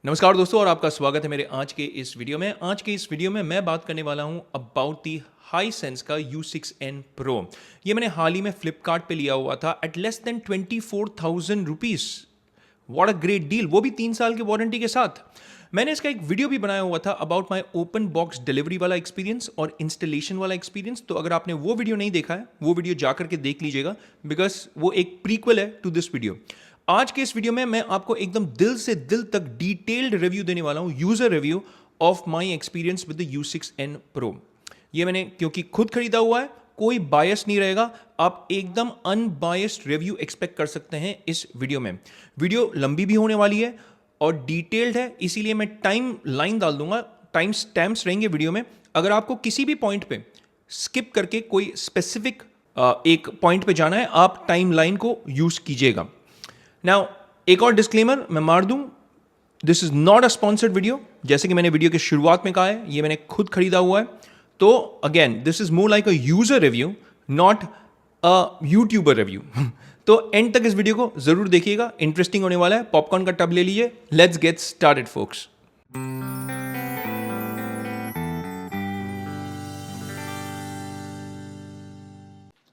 नमस्कार दोस्तों और आपका स्वागत है मेरे आज के इस वीडियो में। आज के इस वीडियो में मैं बात करने वाला हूं अबाउट दी हाईसेंस का U6N Pro। ये मैंने हाल ही में फ्लिपकार्ट पे लिया हुआ था at less than 24,000 rupees. What a great deal, वो भी 3 साल की वारंटी के साथ। मैंने इसका एक वीडियो भी बनाया हुआ था about my open box delivery वाला एक्सपीरियंस और इंस्टॉलेशन वाला एक्सपीरियंस। तो अगर आपने वो वीडियो नहीं देखा है, वो वीडियो जाकर के देख लीजिएगा, बिकॉज वो एक प्रीक्वल है टू दिस वीडियो। आज के इस वीडियो में मैं आपको एकदम दिल से दिल तक डिटेल्ड रिव्यू देने वाला हूं, user review of my experience with the U6N Pro। ये मैंने क्योंकि खुद खरीदा हुआ है, कोई बायस नहीं रहेगा, आप एकदम अनबायस्ड रिव्यू एक्सपेक्ट कर सकते हैं इस वीडियो में। वीडियो लंबी भी होने वाली है और डिटेल्ड है, इसीलिए मैं टाइम लाइन डाल दूंगा, टाइम स्टैम्प्स रहेंगे वीडियो में। अगर आपको किसी भी पॉइंट पे स्किप करके कोई स्पेसिफिक एक पॉइंट पे जाना है, आप टाइम लाइन को यूज कीजिएगा। नाउ एक और डिस्क्लेमर मैं मार दूं, this is not a sponsored video. जैसे कि मैंने वीडियो के शुरुआत में कहा है, ये मैंने खुद खरीदा हुआ है। तो again this is more like a user review, not a YouTuber review. तो एंड तक इस वीडियो को जरूर देखिएगा, इंटरेस्टिंग होने वाला है। पॉपकॉर्न का टब ले लीजिए, लेट्स गेट स्टार्टेड फोक्स।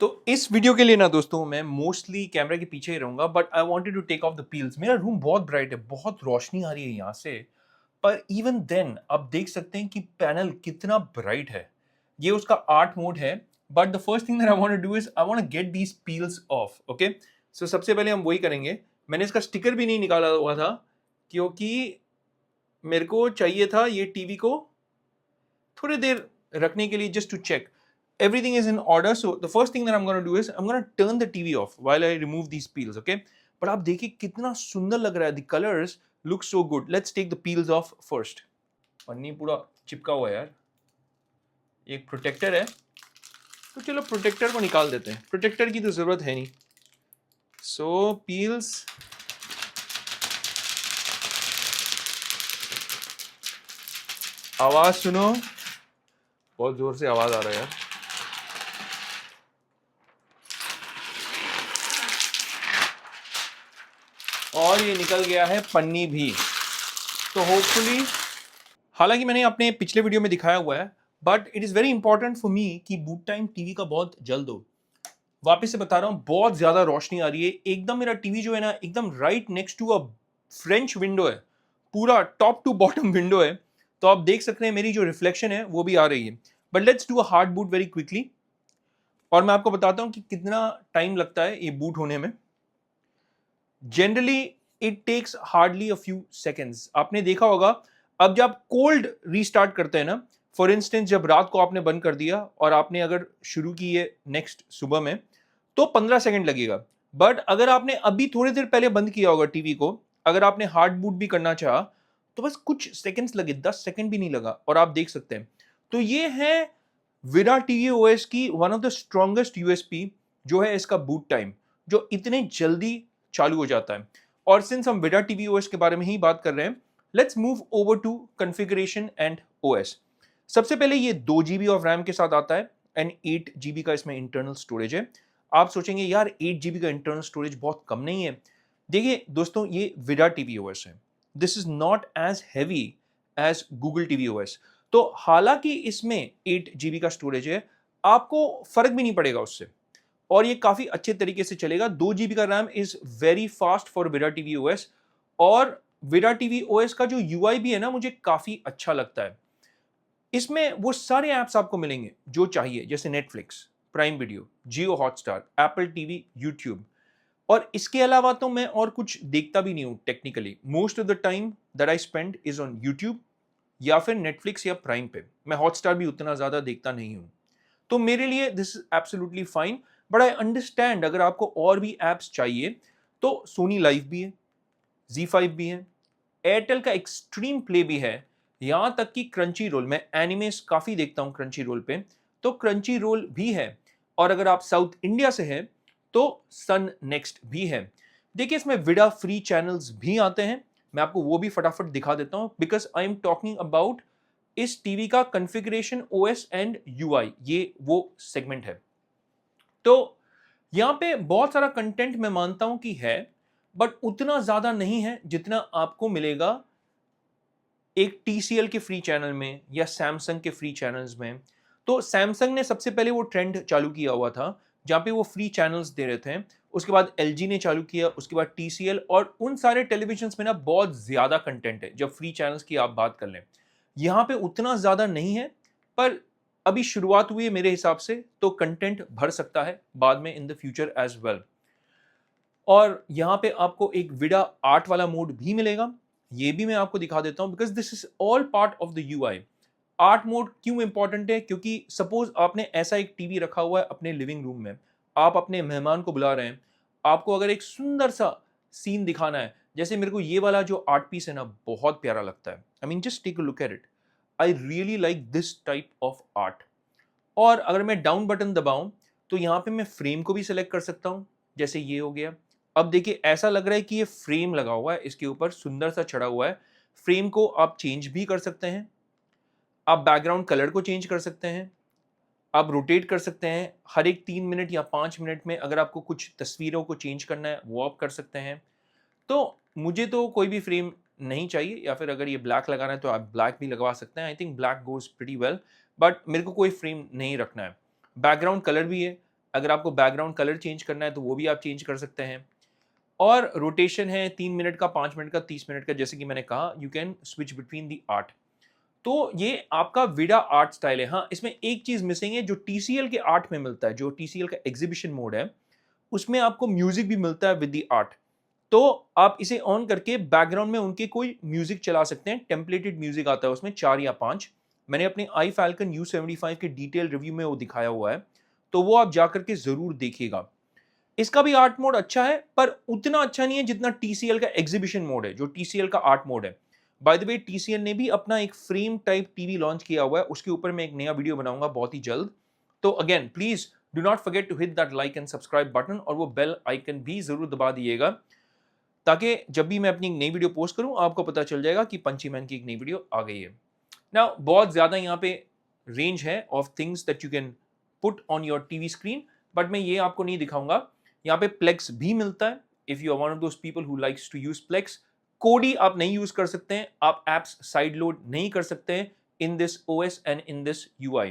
तो इस वीडियो के लिए ना दोस्तों मैं मोस्टली कैमरा के पीछे ही रहूंगा, but I wanted to take off the peels. मेरा रूम बहुत ब्राइट है, बहुत रोशनी आ रही है यहाँ से, पर इवन देन आप देख सकते हैं कि पैनल कितना ब्राइट है। ये उसका आर्ट मोड है, but the first thing that I want to do is I want to get these peels off. Okay, so सबसे पहले हम वही करेंगे। मैंने इसका स्टिकर भी नहीं निकाला हुआ था क्योंकि मेरे को चाहिए था ये टीवी को थोड़ी देर रखने के लिए, just to check everything is in order. So the first thing that I'm going to do is I'm going to turn the TV off while I remove these peels. Okay, but आप देखिए कितना सुंदर लग रहा है, the colors look so good. Let's take the peels off first. पन्नी पूरा चिपका हुआ है यार, एक प्रोटेक्टर है तो चलो प्रोटेक्टर को निकाल देते हैं, प्रोटेक्टर की तो जरूरत है नहीं। So peels, आवाज सुनो, बहुत जोर से आवाज आ रहा है यार। और ये निकल गया है पन्नी भी, तो होपफुली, हालांकि मैंने अपने पिछले वीडियो में दिखाया हुआ है, but it is very important for me कि बूट टाइम टीवी का बहुत जल्द हो। वापस से बता रहा हूं, बहुत ज्यादा रोशनी आ रही है एकदम। मेरा टीवी जो है ना, एकदम right next to a French window है, पूरा टॉप टू बॉटम विंडो है। तो आप देख सकते हैं मेरी जो रिफ्लेक्शन है वो भी आ रही है। But let's do a hard boot very quickly, और मैं आपको बताता हूं कि कितना टाइम लगता है ये बूट होने में। Generally it takes hardly a few seconds. आपने देखा होगा, अब जब कोल्ड रीस्टार्ट करते हैं ना, फॉर इंस्टेंस जब रात को आपने बंद कर दिया और आपने अगर शुरू की है नेक्स्ट सुबह में, तो 15 सेकंड लगेगा। बट अगर आपने अभी थोड़ी देर पहले बंद किया होगा टीवी को, अगर आपने हार्ड बूट भी करना चाहा, तो बस कुछ सेकंड्स लगे, 10 सेकंड भी नहीं लगा, और आप देख सकते हैं। तो ये है विरा टीवी ओएस की one of the strongest USP, जो है इसका बूट टाइम, जो इतने जल्दी चालू हो जाता है। और सिंस हम विरा टीवी ओएस के बारे में ही बात कर रहे हैं, let's move over to configuration and OS. सबसे पहले ये 2 GB ऑफ रैम के साथ आता है एंड 8 GB का इसमें इंटरनल स्टोरेज है। आप सोचेंगे यार 8 GB का इंटरनल स्टोरेज बहुत कम नहीं है। देखिए दोस्तों, ये विरा टीवी ओएस है, this is not as heavy as Google TV OS. तो हालांकि इसमें 8 GB का स्टोरेज है, आपको फर्क भी नहीं पड़ेगा उससे, और ये काफी अच्छे तरीके से चलेगा। 2 GB का RAM is very fast for Virat TV OS, और विरा टीवी ओएस का जो यूआई भी है ना, मुझे काफी अच्छा लगता है। इसमें वो सारे ऐप्स आपको मिलेंगे जो चाहिए, जैसे नेटफ्लिक्स, प्राइम वीडियो, जियो हॉटस्टार, एप्पल टीवी, यूट्यूब। और इसके अलावा तो मैं और कुछ देखता भी नहीं हूं technically. Most of the time that I spend is on YouTube या फिर नेटफ्लिक्स या प्राइम पे। मैं हॉटस्टार भी उतना ज्यादा देखता नहीं हूं, तो मेरे लिए this is absolutely fine. But I understand अगर आपको और भी एप्स चाहिए, तो सोनी लाइव भी है, Z5 भी है, एयरटेल का एक्सट्रीम प्ले भी है, यहां तक कि क्रंची रोल, मैं एनिमेस काफी देखता हूं क्रंची रोल पे, तो क्रंची रोल भी है। और अगर आप साउथ इंडिया से हैं तो सन नेक्स्ट भी है। देखिए इसमें विडा फ्री चैनल्स भी आते हैं, मैं आपको वो भी फटाफट दिखा देता हूं, because I am talking about इस टीवी का कॉन्फ़िगरेशन, ओएस एंड यूआई, ये वो सेगमेंट है। तो यहां पे बहुत सारा कंटेंट मैं मानता हूं कि है, बट उतना ज्यादा नहीं है जितना आपको मिलेगा एक TCL के फ्री चैनल में या सैमसंग के फ्री चैनल्स में। तो सैमसंग ने सबसे पहले वो ट्रेंड चालू किया हुआ था, जहाँ पे वो फ्री चैनल्स दे रहे थे। उसके बाद LG ने चालू किया, उसके बाद TCL, और उन सारे टेलीविजन्स में ना बहुत ज़्यादा कंटेंट है, जब फ्री चैनल्स की आप बात कर लें। यहाँ पे उतना ज़्यादा नहीं है, पर अभी शुरुआत हुई है मेरे हिसाब से, तो कंटेंट भर सकता है बाद में इन द फ्यूचर एज़ वेल। और यहाँ पे आपको एक विडा आर्ट वाला मोड भी मिलेगा, ये भी मैं आपको दिखा देता हूँ, because this is all part of the UI. Art mode क्यों इंपॉर्टेंट है? क्योंकि सपोज आपने ऐसा एक टीवी रखा हुआ है अपने लिविंग रूम में, आप अपने मेहमान को बुला रहे हैं, आपको अगर एक सुंदर सा सीन दिखाना है, जैसे मेरे को ये वाला जो आर्ट पीस है ना बहुत प्यारा लगता है। I mean just take a look at it, I really like this type of art. और अगर मैं डाउन बटन दबाऊं तो यहाँ पे मैं फ्रेम को भी सिलेक्ट कर सकता हूँ, जैसे ये हो गया। अब देखिए ऐसा लग रहा है कि ये फ्रेम लगा हुआ है, इसके ऊपर सुंदर सा चढ़ा हुआ है। फ्रेम को आप चेंज भी कर सकते हैं, आप बैकग्राउंड कलर को चेंज कर सकते हैं, आप रोटेट कर सकते हैं। हर एक 3 मिनट या 5 मिनट में अगर आपको कुछ तस्वीरों को चेंज करना है वो आप कर सकते हैं। तो मुझे तो कोई भी फ्रेम नहीं चाहिए, या फिर अगर ये ब्लैक लगाना है तो आप ब्लैक भी लगवा सकते हैं। I think black goes pretty well, but मेरे को कोई फ्रेम नहीं रखना है। बैकग्राउंड कलर भी है, अगर आपको बैकग्राउंड कलर चेंज करना है तो वो भी आप चेंज कर सकते हैं। और रोटेशन है 3 मिनट का, 5 मिनट का, 30 मिनट का, जैसे कि मैंने कहा you can switch between the art. तो ये आपका विडा आर्ट स्टाइल है। हाँ, इसमें एक चीज मिसिंग है जो TCL के आर्ट में मिलता है, जो TCL का एग्जीबिशन मोड है, उसमें आपको म्यूजिक भी मिलता है विद द आर्ट। तो आप इसे ऑन करके बैकग्राउंड में उनके कोई म्यूजिक चला सकते हैं। टेम्पलेटेड म्यूजिक आता है उसमें 4 या 5। मैंने अपने आई फैल्कन U75 के डिटेल रिव्यू में वो दिखाया हुआ है, तो वो आप जाकर के जरूर देखिएगा। इसका भी आर्ट मोड अच्छा है, पर उतना अच्छा नहीं है जितना TCL का एग्जीबिशन मोड है, जो TCL का आर्ट मोड है। बाय द वे TCL ने भी अपना एक फ्रेम टाइप टीवी लॉन्च किया हुआ है, उसके ऊपर मैं एक नया वीडियो बनाऊंगा बहुत ही जल्द। तो again please do not forget to hit that like and subscribe button, और वो बेल आइकन भी जरूर दबा दिएगा, ताकि जब भी मैं अपनी नई वीडियो पोस्ट करूं आपको पता चल जाएगा कि पंची मैन की एक नई वीडियो आ गई है। ना बहुत ज़्यादा यहाँ पे रेंज है of things that you can put on your TV screen, but मैं ये आपको नहीं दिखाऊंगा। यहाँ पे प्लेक्स भी मिलता है, if you are one of those people who likes to use Plex. Kodi आप नहीं यूज कर सकते हैं, आप एप्स साइड लोड नहीं कर सकते हैं in this OS and in this UI।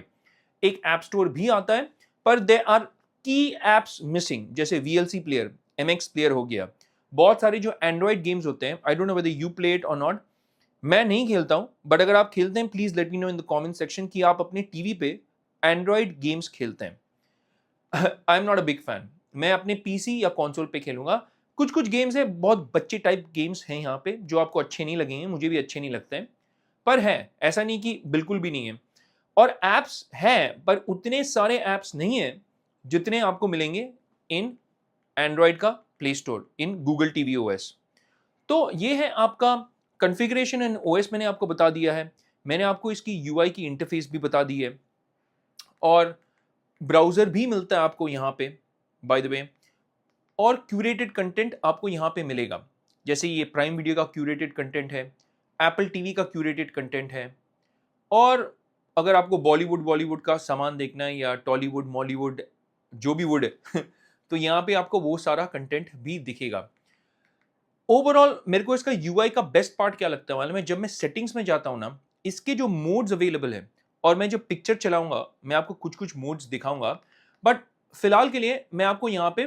एक ऐप स्टोर भी आता है, पर दे आर की एप्स मिसिंग, जैसे VLC प्लेयर, MX प्लेयर हो गया। बहुत सारे जो एंड्रॉइड गेम्स होते हैं, आई don't know whether you play it और नॉट, मैं नहीं खेलता हूं, बट अगर आप खेलते हैं please let me know in the comment section कि आप अपने टीवी पे एंड्रॉइड गेम्स खेलते हैं। आई am not a big fan, मैं अपने PC या कंसोल पे खेलूंगा। कुछ कुछ गेम्स है, बहुत बच्चे टाइप गेम्स हैं यहाँ पे जो आपको अच्छे नहीं लगेंगे, मुझे भी अच्छे नहीं लगते हैं, पर है ऐसा नहीं कि बिल्कुल भी नहीं है। और एप्स हैं, पर उतने सारे एप्स नहीं है जितने आपको मिलेंगे इन एंड्रॉइड का play store, in Google TV OS। तो ये है आपका कॉन्फ़िगरेशन एंड OS, मैंने आपको बता दिया है। मैंने आपको इसकी UI की इंटरफेस भी बता दी है, और ब्राउज़र भी मिलता है आपको यहाँ पे बाय द वे, और क्यूरेटेड कंटेंट आपको यहाँ पे मिलेगा। जैसे ये प्राइम वीडियो का क्यूरेटेड कंटेंट है, एप्पल टीवी का क्यूरेटेड कंटेंट है, और अगर आपको बॉलीवुड का सामान देखना है या टॉलीवुड, मॉलीवुड, जो भी वुड है तो यहाँ पे आपको वो सारा कंटेंट भी दिखेगा। ओवरऑल मेरे को इसका UI का बेस्ट पार्ट क्या लगता है मालूम है? जब मैं सेटिंग्स में जाता हूँ ना, इसके जो मोड्स अवेलेबल है, और मैं जब पिक्चर चलाऊंगा मैं आपको कुछ कुछ मोड्स दिखाऊंगा, बट फिलहाल के लिए मैं आपको यहाँ पे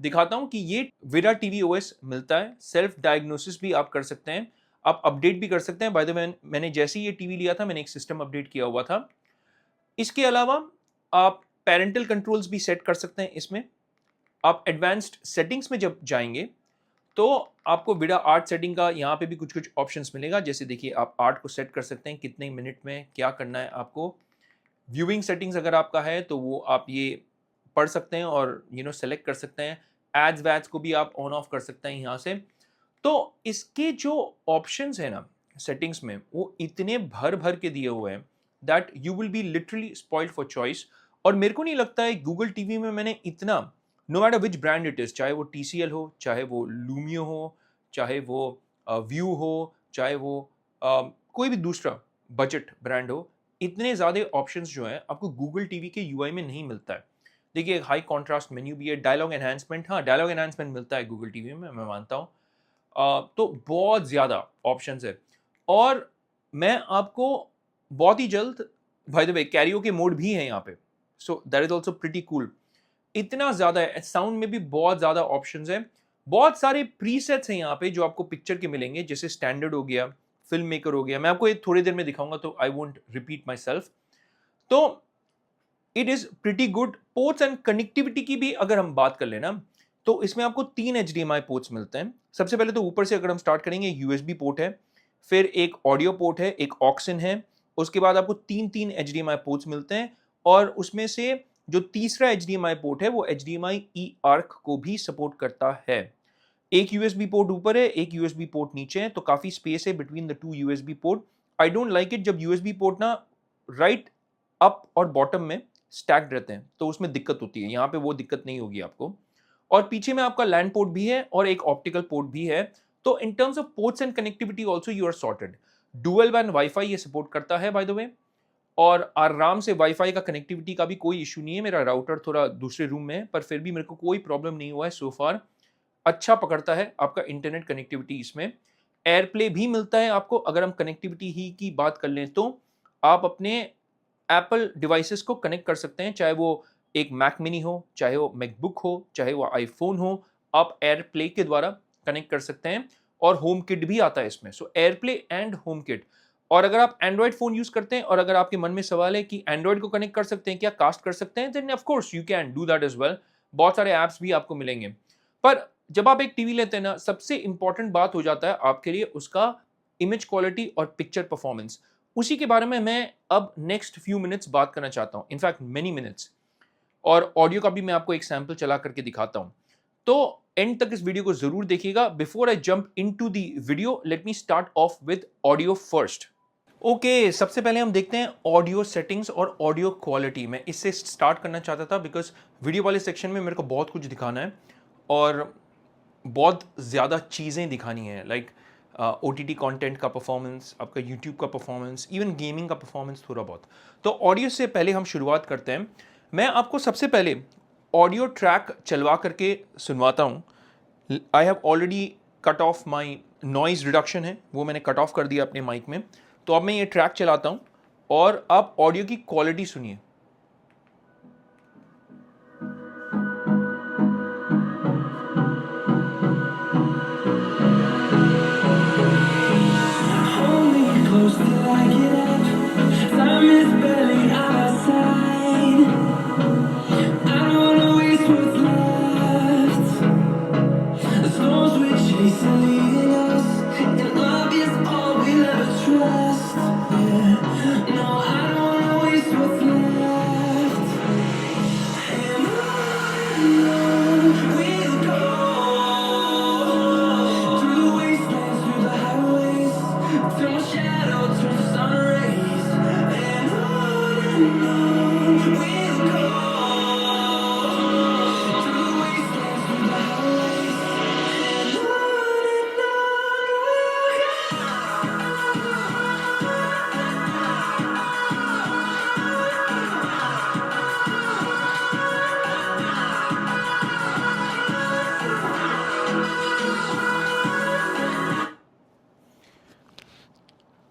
दिखाता हूँ कि ये विडा टीवी OS मिलता है। सेल्फ डायग्नोसिस भी आप कर सकते हैं, आप अपडेट भी कर सकते हैं। बाय द वे मैंने जैसे ही ये टीवी लिया था मैंने एक सिस्टम अपडेट किया हुआ था। इसके अलावा आप पेरेंटल कंट्रोल्स भी सेट कर सकते हैं इसमें। आप एडवांस्ड सेटिंग्स में जब जाएंगे तो आपको विडा आर्ट सेटिंग का यहाँ पे भी कुछ कुछ ऑप्शंस मिलेगा। जैसे देखिए आप आर्ट को सेट कर सकते हैं, कितने मिनट में क्या करना है आपको। व्यूइंग सेटिंग्स अगर आपका है तो वो आप ये पढ़ सकते हैं और सेलेक्ट कर सकते हैं। एड्स वैड्स को भी आप ऑन ऑफ कर सकते हैं यहाँ से। तो इसके जो ऑप्शंस है ना सेटिंग्स में, वो इतने भर भर के दिए हुए हैं that you will be literally spoiled for choice. और मेरे को नहीं लगता है गूगल टीवी में मैंने इतना, no matter which brand it is, चाहे वो TCL हो, चाहे वो लूमियो हो, चाहे वो व्यू हो, चाहे वो कोई भी दूसरा बजट ब्रांड हो, इतने ज़्यादा ऑप्शंस जो हैं आपको गूगल टीवी के UI में नहीं मिलता है। देखिए एक हाई कॉन्ट्रास्ट मेन्यू भी है, डायलॉग एनहांसमेंट, हाँ डायलॉग एनहांसमेंट मिलता है गूगल टीवी में, मैं मानता हूँ। तो बहुत ज़्यादा ऑप्शंस है। और मैं आपको बहुत ही जल्द, bye the way karaoke mode भी है यहाँ पे, सो that is also pretty cool. इतना ज़्यादा है, साउंड में भी बहुत ज़्यादा ऑप्शंस हैं, बहुत सारे प्रीसेट्स हैं यहाँ पे जो आपको पिक्चर के मिलेंगे, जैसे स्टैंडर्ड हो गया, फिल्म मेकर हो गया। मैं आपको ये थोड़ी देर में दिखाऊंगा, तो I won't repeat myself. तो it is pretty good. Ports and connectivity की भी अगर हम बात कर लेना, तो इसमें आपको 3 HDMI पोर्ट्स मिलते हैं। सबसे पहले तो ऊपर से अगर हम स्टार्ट करेंगे, USB पोर्ट है, फिर एक ऑडियो पोर्ट है, एक ऑक्सिन है, उसके बाद आपको 3 HDMI पोर्ट्स मिलते हैं, और उसमें से जो तीसरा HDMI पोर्ट है वो HDMI eARC को भी सपोर्ट करता है। एक USB पोर्ट ऊपर है, एक USB पोर्ट नीचे है, तो काफी स्पेस है between the 2 USB port. I don't like it जब USB पोर्ट ना राइट अप और बॉटम में स्टैक्ड रहते हैं, तो उसमें दिक्कत होती है। यहाँ पे वो दिक्कत नहीं होगी आपको। और पीछे में आपका लैंड पोर्ट भी है और एक ऑप्टिकल पोर्ट भी है। तो in terms of ports and connectivity also you are sorted. Dual band WiFi ये सपोर्ट करता है बाय द वे, और आराम से वाईफाई का कनेक्टिविटी का भी कोई इशू नहीं है। मेरा राउटर थोड़ा दूसरे रूम में है, पर फिर भी मेरे को कोई प्रॉब्लम नहीं हुआ है सो फार। अच्छा पकड़ता है आपका इंटरनेट कनेक्टिविटी इसमें। एयरप्ले भी मिलता है आपको। अगर हम कनेक्टिविटी ही की बात कर लें, तो आप अपने एप्पल डिवाइसेस को कनेक्ट कर सकते हैं, चाहे वो एक मैक मिनी हो, चाहे वो मैकबुक हो, चाहे वो आईफोन हो, आप एयरप्ले के द्वारा कनेक्ट कर सकते हैं। और होम किट भी आता है इसमें, सो एयरप्ले एंड होम किट। और अगर आप एंड्रॉयड फोन यूज करते हैं और अगर आपके मन में सवाल है कि एंड्रॉयड को कनेक्ट कर सकते हैं क्या, कास्ट कर सकते हैं, then of course you can do that as well. बहुत सारे ऐप्स भी आपको मिलेंगे। पर जब आप एक टीवी लेते हैं ना, सबसे इंपॉर्टेंट बात हो जाता है आपके लिए उसका इमेज क्वालिटी और पिक्चर परफॉर्मेंस। उसी के बारे में मैं अब नेक्स्ट फ्यू मिनट्स बात करना चाहता हूं, इनफैक्ट मेनी मिनट्स। और ऑडियो का भी मैं आपको एक सैंपल चला करके दिखाता हूं, तो एंड तक इस वीडियो को जरूर देखिएगा। Before I jump into the video, let me start of with audio first. Okay, सबसे पहले हम देखते हैं ऑडियो सेटिंग्स और ऑडियो क्वालिटी। मैं इससे स्टार्ट करना चाहता था बिकॉज वीडियो वाले सेक्शन में मेरे को बहुत कुछ दिखाना है और बहुत ज़्यादा चीज़ें दिखानी है, लाइक OTT कंटेंट का परफॉर्मेंस, आपका यूट्यूब का परफॉर्मेंस, इवन गेमिंग का परफॉर्मेंस थोड़ा बहुत। तो ऑडियो से पहले हम शुरुआत करते हैं। मैं आपको सबसे पहले ऑडियो ट्रैक चलवा करके सुनवाता हूँ। I have already cut of my noise reduction है, वो मैंने कट ऑफ कर दिया अपने माइक में। तो अब मैं ये ट्रैक चलाता हूँ और आप ऑडियो की क्वालिटी सुनिए।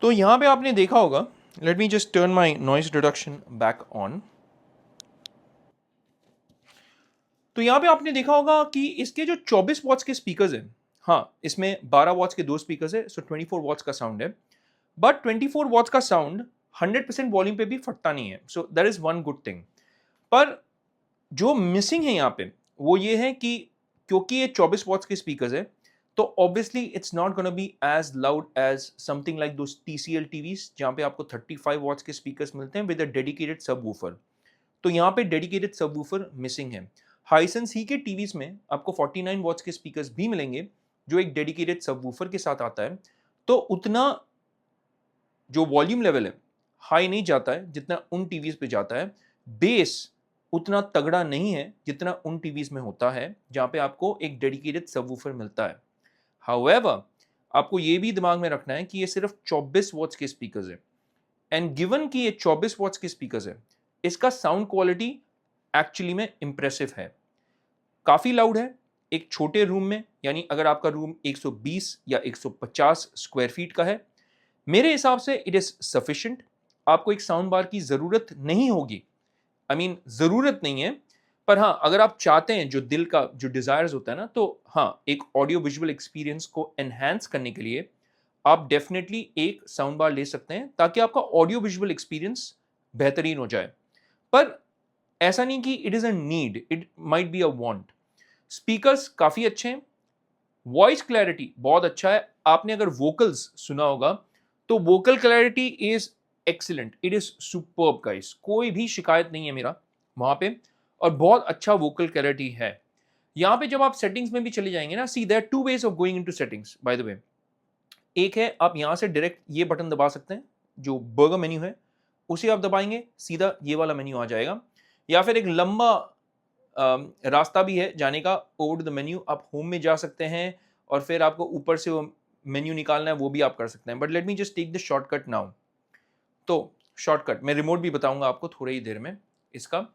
तो यहाँ पे आपने देखा होगा, late me just turn my noise reduction back on. तो यहाँ पे आपने देखा होगा कि इसके जो 24 वॉट्स के स्पीकर्स हैं, हाँ इसमें 12 वॉट्स के 2 स्पीकर्स है, सो 24 वॉट्स का साउंड है। बट 24 वॉट्स का साउंड 100% वॉल्यूम पे भी फटता नहीं है, सो that is one good thing. पर जो मिसिंग है यहाँ पे वो ये है कि क्योंकि ये 24 वॉट्स के स्पीकर्स है, तो obviously it's not gonna be as loud as something like those TCL TVs जहाँ पे आपको 35 वॉट्स के स्पीकर्स मिलते हैं विद अ डेडिकेटेड सबवूफर। तो यहाँ पे डेडिकेटेड सबवूफर मिसिंग है। हाइसेंस ही के टीवीज में आपको 49 वॉट्स के स्पीकर्स भी मिलेंगे जो एक डेडिकेटेड सबवूफर के साथ आता है, तो उतना जो वॉल्यूम लेवल है हाई नहीं जाता है जितना उन टीवीज पे जाता है। बेस उतना तगड़ा नहीं है जितना उन टीवीज में होता है जहाँ पे आपको एक डेडिकेटेड सबवूफर मिलता है। हाउएवर, आपको ये भी दिमाग में रखना है कि ये सिर्फ 24 वॉट्स के स्पीकर्स है, एंड गिवन कि ये 24 वॉट्स के स्पीकर्स है, इसका साउंड क्वालिटी एक्चुअली में इंप्रेसिव है। काफी लाउड है एक छोटे रूम में, यानी अगर आपका रूम 120 या 150 स्क्वायर फीट का है, मेरे हिसाब से इट इज़ सफिशिएंट। आपको एक साउंड बार की ज़रूरत नहीं होगी, आई मीन ज़रूरत नहीं है, पर हाँ, अगर आप चाहते हैं जो दिल का जो डिज़ायर्स होता है ना, तो हाँ, एक ऑडियो विजुअल एक्सपीरियंस को एनहांस करने के लिए आप डेफ़िनेटली एक साउंड बार ले सकते हैं, ताकि आपका ऑडियो विजुअल एक्सपीरियंस बेहतरीन हो जाए। पर ऐसा नहीं कि it is a need, it might be a want. Speakers काफ़ी अच्छे हैं, वॉइस क्लैरिटी बहुत अच्छा है। आपने अगर वोकल्स सुना होगा, तो vocal clarity is excellent, it is superb guys, कोई भी शिकायत नहीं है मेरा वहाँ पे, और बहुत अच्छा वोकल क्लैरिटी है। यहाँ पे जब आप सेटिंग्स में भी चले जाएँगे ना, see there are 2 ways of going into settings by the way. एक है आप यहाँ से डायरेक्ट ये बटन दबा सकते हैं, जो बर्गर मेन्यू है, उसे आप दबाएँगे, सीधा ये वाला मेन्यू आ जाएगा। या फिर एक लंबा रास्ता भी है जाने का ओवर द मेन्यू, आप होम में जा सकते हैं और फिर आपको ऊपर से वो मेन्यू निकालना है, वो भी आप कर सकते हैं। But let me just take the shortcut now. तो शॉर्टकट मैं रिमोट भी बताऊंगा आपको थोड़ी ही देर में। इसका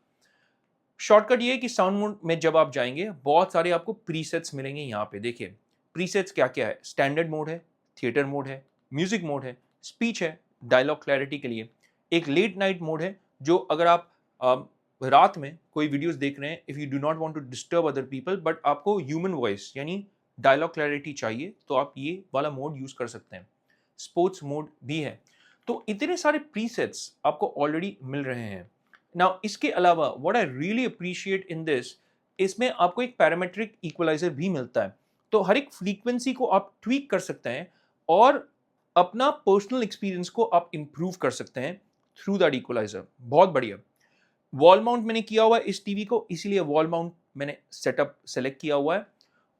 शॉर्टकट ये है कि साउंड मोड में जब आप जाएंगे, बहुत सारे आपको प्रीसेट्स मिलेंगे। यहाँ पे देखिए प्रीसेट्स क्या क्या है। स्टैंडर्ड मोड है, थिएटर मोड है, म्यूजिक मोड है, स्पीच है, डायलॉग क्लैरिटी के लिए। एक लेट नाइट मोड है, जो अगर आप रात में कोई वीडियोस देख रहे हैं, if you do not want to disturb other people, but आपको ह्यूमन वॉइस यानी डायलॉग क्लैरिटी चाहिए, तो आप ये वाला मोड यूज़ कर सकते हैं। स्पोर्ट्स मोड भी है। तो इतने सारे प्रीसेट्स आपको ऑलरेडी मिल रहे हैं। नाउ इसके अलावा what I really appreciate in this, इसमें आपको एक पैरामीट्रिक इक्वलाइजर भी मिलता है। तो हर एक फ्रीक्वेंसी को आप ट्वीक कर सकते हैं और अपना पर्सनल एक्सपीरियंस को आप इंप्रूव कर सकते हैं थ्रू दैट इक्वलाइजर। बहुत बढ़िया। वॉल माउंट मैंने किया हुआ है इस टीवी को, इसीलिए वॉल माउंट मैंने सेटअप सेलेक्ट किया हुआ है।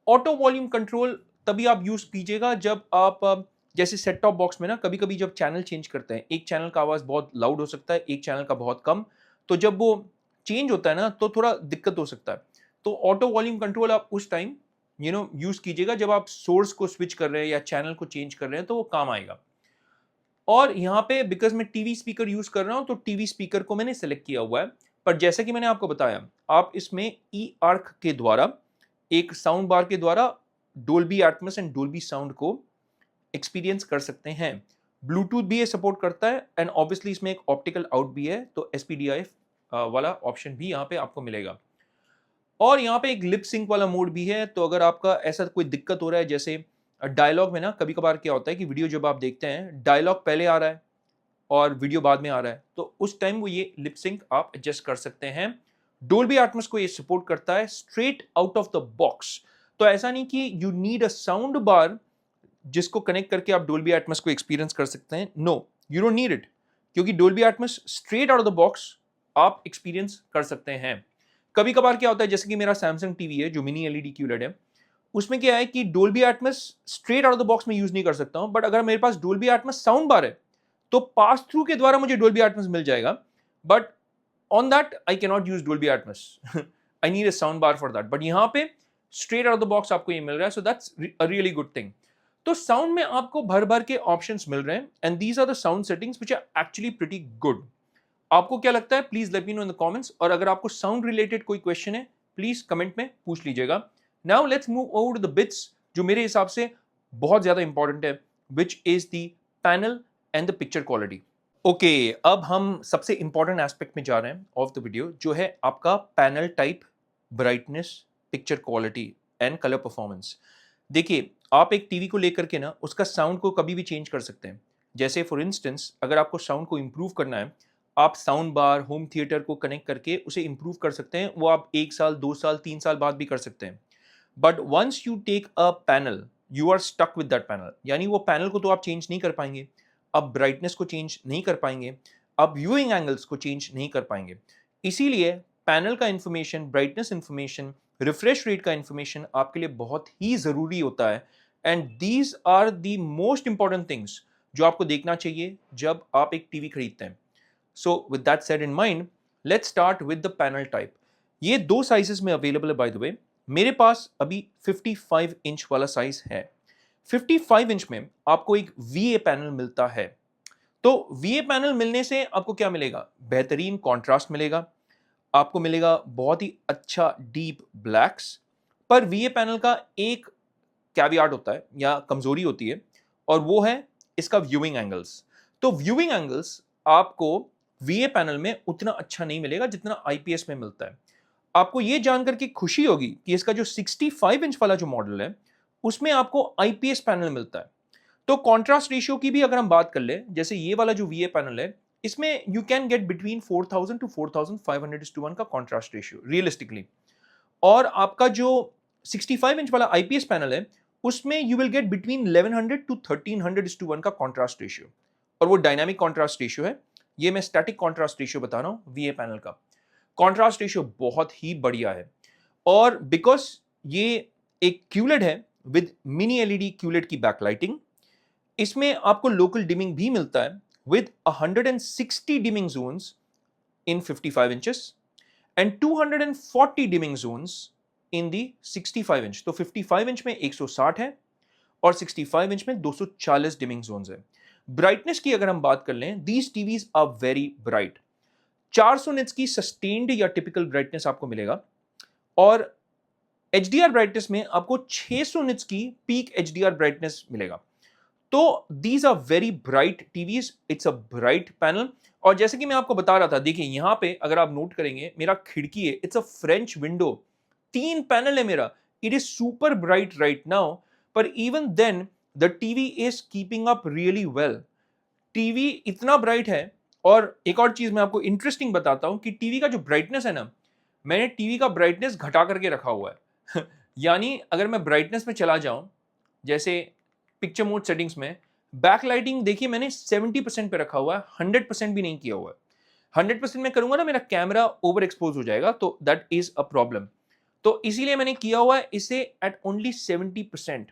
ऑटो वॉल्यूम कंट्रोल तभी आप यूज कीजिएगा जब आप जैसे सेट टॉप बॉक्स में ना, कभी कभी जब चैनल चेंज करते हैं, एक चैनल का आवाज बहुत लाउड हो सकता है, एक चैनल का बहुत कम। तो जब वो चेंज होता है ना, तो थोड़ा दिक्कत हो सकता है। तो ऑटो वॉल्यूम कंट्रोल आप उस टाइम यूज कीजिएगा जब आप सोर्स को स्विच कर रहे हैं या चैनल को चेंज कर रहे हैं, तो वो काम आएगा। और यहाँ पे बिकॉज मैं टीवी स्पीकर यूज कर रहा हूँ, तो टीवी स्पीकर को मैंने सेलेक्ट किया हुआ है। पर जैसे कि मैंने आपको बताया, आप इसमें ई आर्क के द्वारा, एक साउंड बार के द्वारा Dolby Atmos and Dolby sound को एक्सपीरियंस कर सकते हैं। ब्लूटूथ भी ये सपोर्ट करता है, एंड ऑब्वियसली इसमें एक ऑप्टिकल आउट भी है, तो SPDIF वाला ऑप्शन भी यहाँ पे आपको मिलेगा। और यहाँ पे एक लिप सिंक वाला मोड भी है। तो अगर आपका ऐसा कोई दिक्कत हो रहा है, जैसे डायलॉग में ना कभी कभार क्या होता है कि वीडियो जब आप देखते हैं, डायलॉग पहले आ रहा है और वीडियो बाद में आ रहा है, तो उस टाइम वो ये लिप सिंक आप एडजस्ट कर सकते हैं। डोल्बी एटमॉस को ये सपोर्ट करता है straight out of the box. तो ऐसा नहीं कि यू नीड अ साउंड बार जिसको कनेक्ट करके आप डोल्बी एटमॉस को एक्सपीरियंस कर सकते हैं। No, you don't need it, क्योंकि Dolby Atmos straight out of the box आप एक्सपीरियंस कर सकते हैं। कभी कभार क्या होता है, जैसे कि मेरा सैमसंग टीवी है जो मिनी LED QLED है, उसमें क्या है कि Dolby Atmos straight out of the box में यूज नहीं कर सकता हूं। बट अगर मेरे पास डोल्बी एटमॉस साउंड बार है, तो पास थ्रू के द्वारा मुझे डोल्बी एटमॉस मिल जाएगा। But on that I can not use Dolby Atmos, I need a sound bar for that. But यहाँ पे straight out of the box आपको ये मिल रहा है, so that's a really good thing. तो साउंड में आपको भर भर के ऑप्शंस मिल रहे हैं, and these are the sound settings which are actually pretty good. आपको क्या लगता है, please let me know in the comments. और अगर आपको साउंड रिलेटेड कोई क्वेश्चन है, प्लीज कमेंट में पूछ लीजिएगा। Now let's move over to the bits जो मेरे हिसाब से बहुत ज्यादा इंपॉर्टेंट है, which is the panel and the picture quality. Okay, अब हम सबसे इंपॉर्टेंट एस्पेक्ट में जा रहे हैं ऑफ द वीडियो, जो है आपका panel type, brightness, picture quality and colour performance. देखिए, आप एक टीवी को लेकर के ना उसका साउंड को कभी भी चेंज कर सकते हैं। जैसे फॉर इंस्टेंस, अगर आपको साउंड को इंप्रूव करना है, आप साउंड बार, होम थिएटर को कनेक्ट करके उसे इंप्रूव कर सकते हैं। वो आप 1 साल, 2 साल, 3 साल बाद भी कर सकते हैं। But once you take a panel, you are stuck with that panel. यानी वो पैनल को तो आप चेंज नहीं कर पाएंगे, अब ब्राइटनेस को चेंज नहीं कर पाएंगे, अब व्यूइंग एंगल्स को चेंज नहीं कर पाएंगे। इसीलिए पैनल का information, brightness information, refresh rate का इंफॉर्मेशन आपके लिए बहुत ही ज़रूरी होता है। And these are the most important things जो आपको देखना चाहिए जब आप एक टीवी खरीदते हैं। So with that said in mind, let's start with the panel type. ये 2 साइजेस में अवेलेबल है बाय द वे। मेरे पास अभी 55 इंच वाला साइज है। 55 इंच में आपको एक VA पैनल मिलता है। तो VA पैनल मिलने से आपको क्या मिलेगा? बेहतरीन कॉन्ट्रास्ट मिलेगा, आपको मिलेगा बहुत ही अच्छा डीप ब्लैक्स। पर VA पैनल का एक कैवियाट होता है या कमजोरी होती है, और वो है इसका व्यूइंग एंगल्स। तो व्यूइंग एंगल्स आपको VA पैनल में उतना अच्छा नहीं मिलेगा जितना IPS में मिलता है। आपको ये जानकर के खुशी होगी कि इसका जो 65 इंच वाला जो मॉडल है उसमें आपको IPS पैनल मिलता है। तो कॉन्ट्रास्ट रेशियो की भी अगर हम बात कर ले, जैसे ये वाला जो VA पैनल है इसमें you can get between 4000 to 4500:1 का कॉन्ट्रास्ट रेशियो रियलिस्टिकली। और आपका जो 65 इंच वाला IPS पैनल है उसमें you will get between 1100 to 1300:1 का कॉन्ट्रास्ट रेशियो, और वो डायनामिक कॉन्ट्रास्ट रेशियो है। ये मैं स्टैटिक कॉन्ट्रास्ट रेशियो बता रहा हूं VA पैनल का। कॉन्ट्रास्ट रेशियो बहुत ही बढ़िया है, और बिकॉज ये एक QLED है विद मिनी LED QLED की बैकलाइटिंग, इसमें आपको लोकल डिमिंग भी मिलता है with 160 dimming zones in 55 inches and 240 dimming zones in the 65 inch। तो 55 इंच में 160 है और 65 इंच में 240 dimming zones है। ब्राइटनेस की अगर हम बात कर लें, these TVs are very bright। 400 nits की सस्टेन्ड या टिपिकल ब्राइटनेस आपको मिलेगा, और HDR ब्राइटनेस में आपको 600 निट्स की पीक HDR ब्राइटनेस मिलेगा। तो these are very bright TVs, it's a bright panel. और जैसे कि मैं आपको बता रहा था, देखिए यहां पे अगर आप नोट करेंगे मेरा खिड़की है, it's a French window, 3 panel है मेरा, it is super bright right now, पर even then the TV is keeping up really well. TV इतना ब्राइट है। और एक और चीज मैं आपको इंटरेस्टिंग बताता हूं कि टीवी का जो ब्राइटनेस है ना, मैंने टीवी का ब्राइटनेस घटा करके रखा हुआ है यानी अगर मैं ब्राइटनेस में चला जाऊं, जैसे पिक्चर मोड सेटिंग्स में, बैक लाइटिंग देखिए मैंने 70% पे रखा हुआ है, 100% भी नहीं किया हुआ है। 100% में करूंगा ना मेरा कैमरा ओवर एक्सपोज हो जाएगा, तो दैट इज अ प्रॉब्लम। तो इसीलिए मैंने किया हुआ है इसे at only 70%।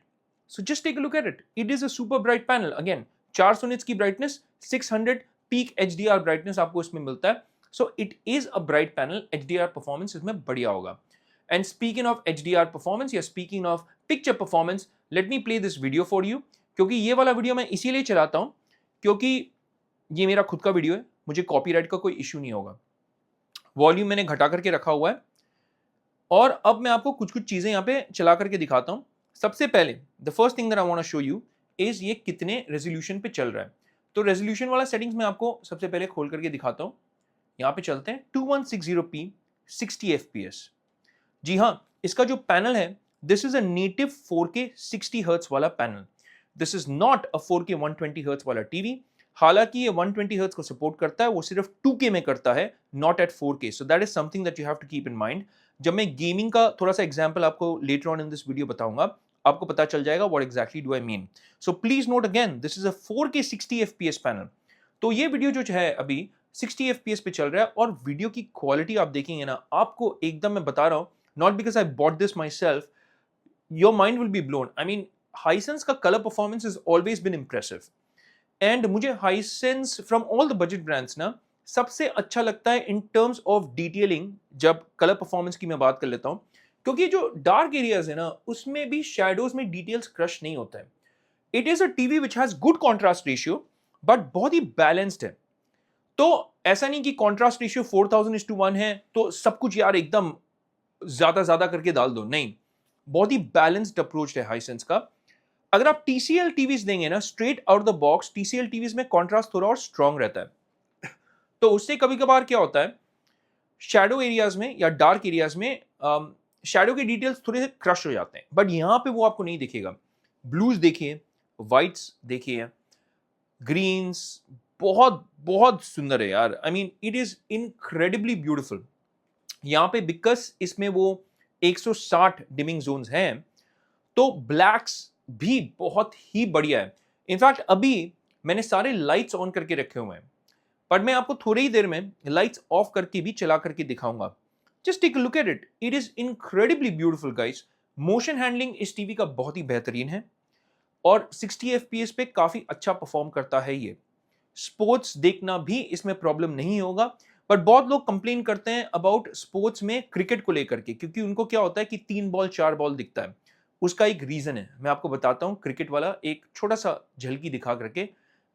So just take a look at it, it is a super bright panel. Again 400 nits की ब्राइटनेस, 600 पीक HDR ब्राइटनेस आपको इसमें मिलता है। So it is a bright panel, HDR performance इसमें बढ़िया होगा। And speaking of HDR performance या speaking of picture performance, let me play this video for you. क्योंकि ये वाला वीडियो मैं इसीलिए चलाता हूं क्योंकि ये मेरा खुद का वीडियो है, मुझे कॉपीराइट का कोई इश्यू नहीं होगा। वॉल्यूम मैंने घटा करके रखा हुआ है, और अब मैं आपको कुछ कुछ चीजें यहां पे चला करके दिखाता हूं। सबसे पहले the first thing that I want to show you is ये कितने रेजोल्यूशन पे चल रहा है। तो रेजोल्यूशन वाला सेटिंग्स मैं आपको सबसे पहले खोल करके दिखाता हूं। यहां पे चलते हैं 2160p 60 fps। जी हाँ, इसका जो पैनल है this is a native 4K 60 hertz वाला panel. This is not a 4K 120 hertz वाला टीवी। हालांकि ये 120 हर्ट्ज को सपोर्ट करता है, वो सिर्फ 2K में करता है, not at 4K। So that is something that you have to keep in mind. जब मैं गेमिंग का थोड़ा सा एग्जांपल आपको later on in this video बताऊंगा, आपको पता चल जाएगा what exactly do I mean. So please note again, this is a 4K 60 fps panel. तो ये वीडियो जो है अभी 60 fps पे चल रहा है, और वीडियो की क्वालिटी आप देखेंगे ना, आपको एकदम मैं बता रहा हूं, not because I bought this myself, your mind will be blown. I mean, Hisense का color performance has always been impressive. And मुझे Hisense from all the budget brands ना सबसे अच्छा लगता है in terms of detailing, जब color performance की मैं बात कर लेता हूँ, क्योंकि जो dark areas है ना उसमें भी shadows में details crush नहीं होता है। It is a TV which has good contrast ratio, but बहुत ही balanced है। तो ऐसा नहीं कि contrast ratio 4000:1 है तो सब कुछ यार एकदम ज्यादा करके डाल दो, नहीं। बहुत ही बैलेंस्ड अप्रोच है हाइसेंस का। अगर आप TCL टीवीज देंगे ना straight out the box, TCL TVs में कॉन्ट्रास्ट थोड़ा और स्ट्रांग रहता है तो उससे कभी कभार क्या होता है, शैडो एरियाज में या डार्क एरियाज में शैडो के डिटेल्स थोड़े से क्रश हो जाते हैं, बट यहां पे वो आपको नहीं दिखेगा। ब्लूज देखिए, व्हाइट्स देखिए, ग्रीन्स, बहुत बहुत सुंदर है यार। I mean it is incredibly beautiful. यहाँ पे बिकॉज इसमें वो 160 डिमिंग जोन्स हैं, तो ब्लैक्स भी बहुत ही बढ़िया है। इनफैक्ट अभी मैंने सारे लाइट्स ऑन करके रखे हुए हैं, पर मैं आपको थोड़ी ही देर में लाइट्स ऑफ करके भी चला करके दिखाऊंगा। Just take a look at it, it is incredibly beautiful guys. Motion handling इस टीवी का बहुत ही बेहतरीन है, और 60 fps पे काफी अच्छा परफॉर्म करता है ये। स्पोर्ट्स देखना भी इसमें प्रॉब्लम नहीं होगा, बट बहुत लोग कंप्लेन करते हैं अबाउट स्पोर्ट्स में क्रिकेट को लेकर के, क्योंकि उनको क्या होता है कि 3 बॉल 4 बॉल दिखता है। उसका एक रीजन है, मैं आपको बताता हूं। क्रिकेट वाला एक छोटा सा झलकी दिखा करके,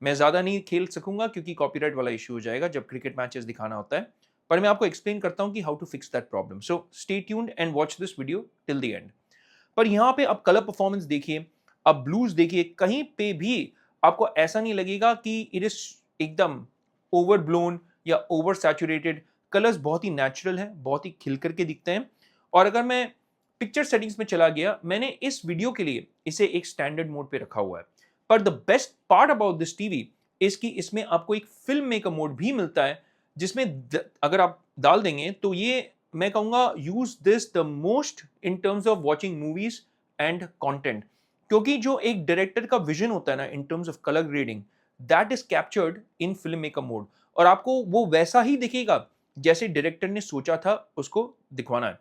मैं ज्यादा नहीं खेल सकूंगा क्योंकि कॉपीराइट वाला इश्यू हो जाएगा जब क्रिकेट मैचेस दिखाना होता है, पर मैं आपको एक्सप्लेन करता हूं कि how to fix that problem. So stay tuned and watch this video till the end. पर यहां पे आप कलर परफॉर्मेंस देखिए, आप ब्लूज देखिए, कहीं पे भी आपको ऐसा नहीं लगेगा कि इट इज एकदम ओवर ब्लोन या ओवर सैचुरेटेड। कलर्स बहुत ही नेचुरल हैं, बहुत ही खिल करके दिखते हैं। और अगर मैं पिक्चर सेटिंग्स में चला गया, मैंने इस वीडियो के लिए इसे एक स्टैंडर्ड मोड पे रखा हुआ है। पर the best part about this TV is कि इसमें आपको एक फिल्म मेकर मोड भी मिलता है, जिसमें अगर आप डाल देंगे तो ये मैं कहूंगा use this the most in terms of watching movies and content. क्योंकि जो एक डायरेक्टर का विजन होता है ना इन terms of colour grading, that is captured in film maker mode, और आपको वो वैसा ही दिखेगा जैसे डायरेक्टर ने सोचा था उसको दिखवाना है।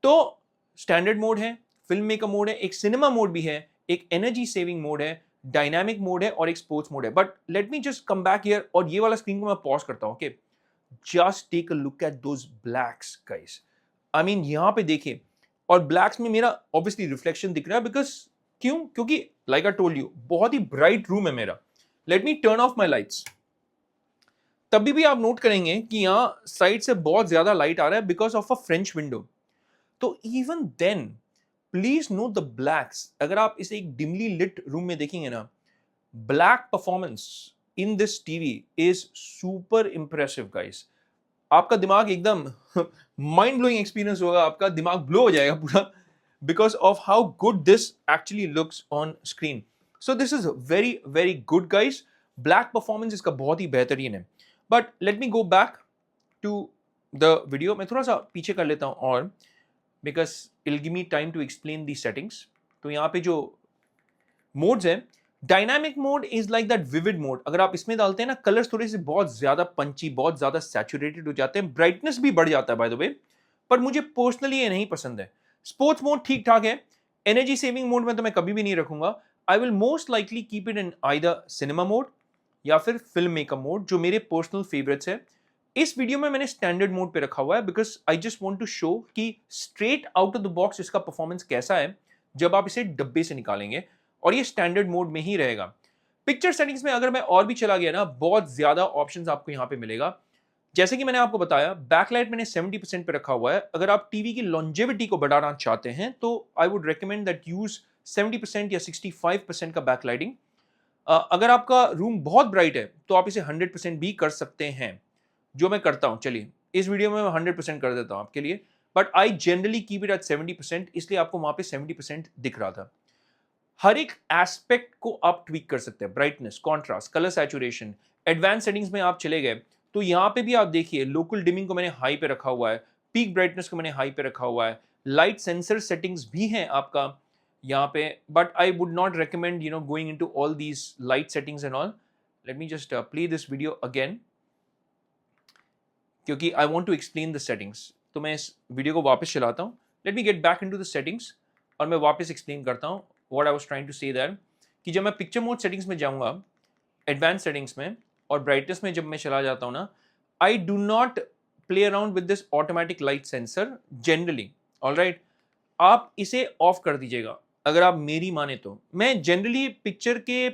तो स्टैंडर्ड मोड है, फिल्म मेकर मोड है, एक सिनेमा मोड भी है, एक एनर्जी सेविंग मोड है, डायनामिक मोड है और एक स्पोर्ट्स मोड है। But let me just come back here, और ये वाला स्क्रीन को मैं पॉज करता हूं। Okay, just take a look at those blacks guys. I mean यहां पे देखिए, और ब्लैक्स में मेरा ऑब्वियसली रिफ्लेक्शन दिख रहा है, बिकॉज क्यों? क्योंकि लाइक आई टोल्ड यू, बहुत ही ब्राइट रूम है मेरा। Let me turn of my lights. तभी भी आप नोट करेंगे कि यहां साइड से बहुत ज्यादा लाइट आ रहा है because of a French window. तो even then please note the blacks. अगर आप इसे एक डिमली लिट रूम में देखेंगे ना, black performance in this TV is super impressive guys. आपका दिमाग एकदम माइंड ब्लोइंग एक्सपीरियंस होगा, आपका दिमाग ब्लो हो जाएगा पूरा, because of how good this actually looks on screen. So this is very very good guys. Black performance इसका बहुत ही बेहतरीन है। But let me go back to the video. मैं थोड़ा सा पीछे कर लेता हूं, और because it give me time to explain the settings. तो यहाँ पे जो मोड्स हैं, dynamic mode is like that vivid mode. अगर आप इसमें डालते हैं ना, कलर्स थोड़े से बहुत ज्यादा पंची, बहुत ज्यादा सैचुरेटेड हो जाते हैं, ब्राइटनेस भी बढ़ जाता है बाय द वे, पर मुझे पर्सनली ये नहीं पसंद है। स्पोर्ट्स मोड ठीक ठाक है। एनर्जी सेविंग मोड में तो मैं कभी भी नहीं रखूंगा। I will most likely keep it in either cinema mode या फिर फिल्म मेकर मोड, जो मेरे पर्सनल फेवरेट्स है। इस वीडियो में मैंने स्टैंडर्ड मोड पे रखा हुआ है because I just want to show कि straight out of the box इसका परफॉर्मेंस कैसा है जब आप इसे डब्बे से निकालेंगे, और ये स्टैंडर्ड मोड में ही रहेगा। पिक्चर सेटिंग्स में अगर मैं और भी चला गया ना, बहुत ज्यादा ऑप्शंस आपको यहाँ पे मिलेगा। जैसे कि मैंने आपको बताया, बैकलाइट मैंने 70% पे रखा हुआ है। अगर आप टीवी की लॉन्जेविटी को बढ़ाना चाहते हैं तो I would recommend that use 70% या 65% का बैकलाइटिंग। अगर आपका रूम बहुत ब्राइट है तो आप इसे 100% भी कर सकते हैं, जो मैं करता हूं। चलिए, इस वीडियो में मैं 100% कर देता हूं आपके लिए, but I generally keep it eight 70%, इसलिए आपको वहां पे 70% दिख रहा था। हर एक एस्पेक्ट को आप ट्वीक कर सकते हैं, brightness, contrast, colour saturation. Advance settings में आप चले गए तो यहाँ पे भी आप देखिए, लोकल डिमिंग को मैंने हाई पे रखा हुआ है, पीक ब्राइटनेस को मैंने हाई पे रखा हुआ है, लाइट सेंसर सेटिंग्स भी हैं आपका यहाँ पे। But I would not recommend going into all these light settings and all. Let me just play this video again, क्योंकि I want to explain the settings. तो मैं इस वीडियो को वापस चलाता हूँ। Let me get back into the settings, और मैं वापस एक्सप्लेन करता हूँ what I was trying to say that, कि जब मैं पिक्चर मोड सेटिंग्स में जाऊँगा, एडवांस सेटिंग्स में, और ब्राइटनेस में जब मैं चला जाता हूँ ना, I do not play around with this automatic light sensor generally. Alright, आप इसे ऑफ कर दीजिएगा अगर आप मेरी माने तो। मैं जनरली पिक्चर के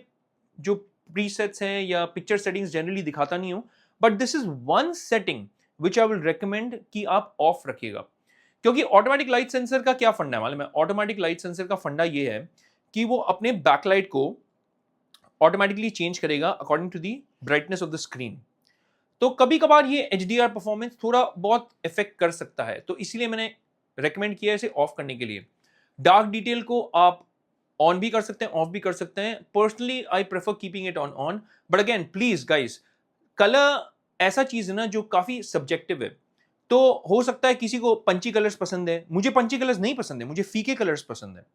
जो प्रीसेट्स हैं या पिक्चर सेटिंग्स जनरली दिखाता नहीं हूं, but this is one setting which I will recommend कि आप ऑफ रखिएगा। क्योंकि ऑटोमेटिक लाइट सेंसर का क्या फंडा है मालूम है? ऑटोमेटिक लाइट सेंसर का फंडा ये है कि वो अपने बैकलाइट को ऑटोमेटिकली चेंज करेगा according to the brightness of the screen. तो कभी कभार ये HDR परफॉर्मेंस थोड़ा बहुत इफेक्ट कर सकता है, तो इसीलिए मैंने रेकमेंड किया है इसे ऑफ करने के लिए। डार्क डिटेल को आप ऑन भी कर सकते हैं, ऑफ भी कर सकते हैं। Personally I prefer keeping it on, but again please guys, colour ऐसा चीज है ना जो काफी सब्जेक्टिव है। तो हो सकता है किसी को पंची कलर्स पसंद है, मुझे पंची कलर्स नहीं पसंद है, मुझे फीके कलर्स पसंद है।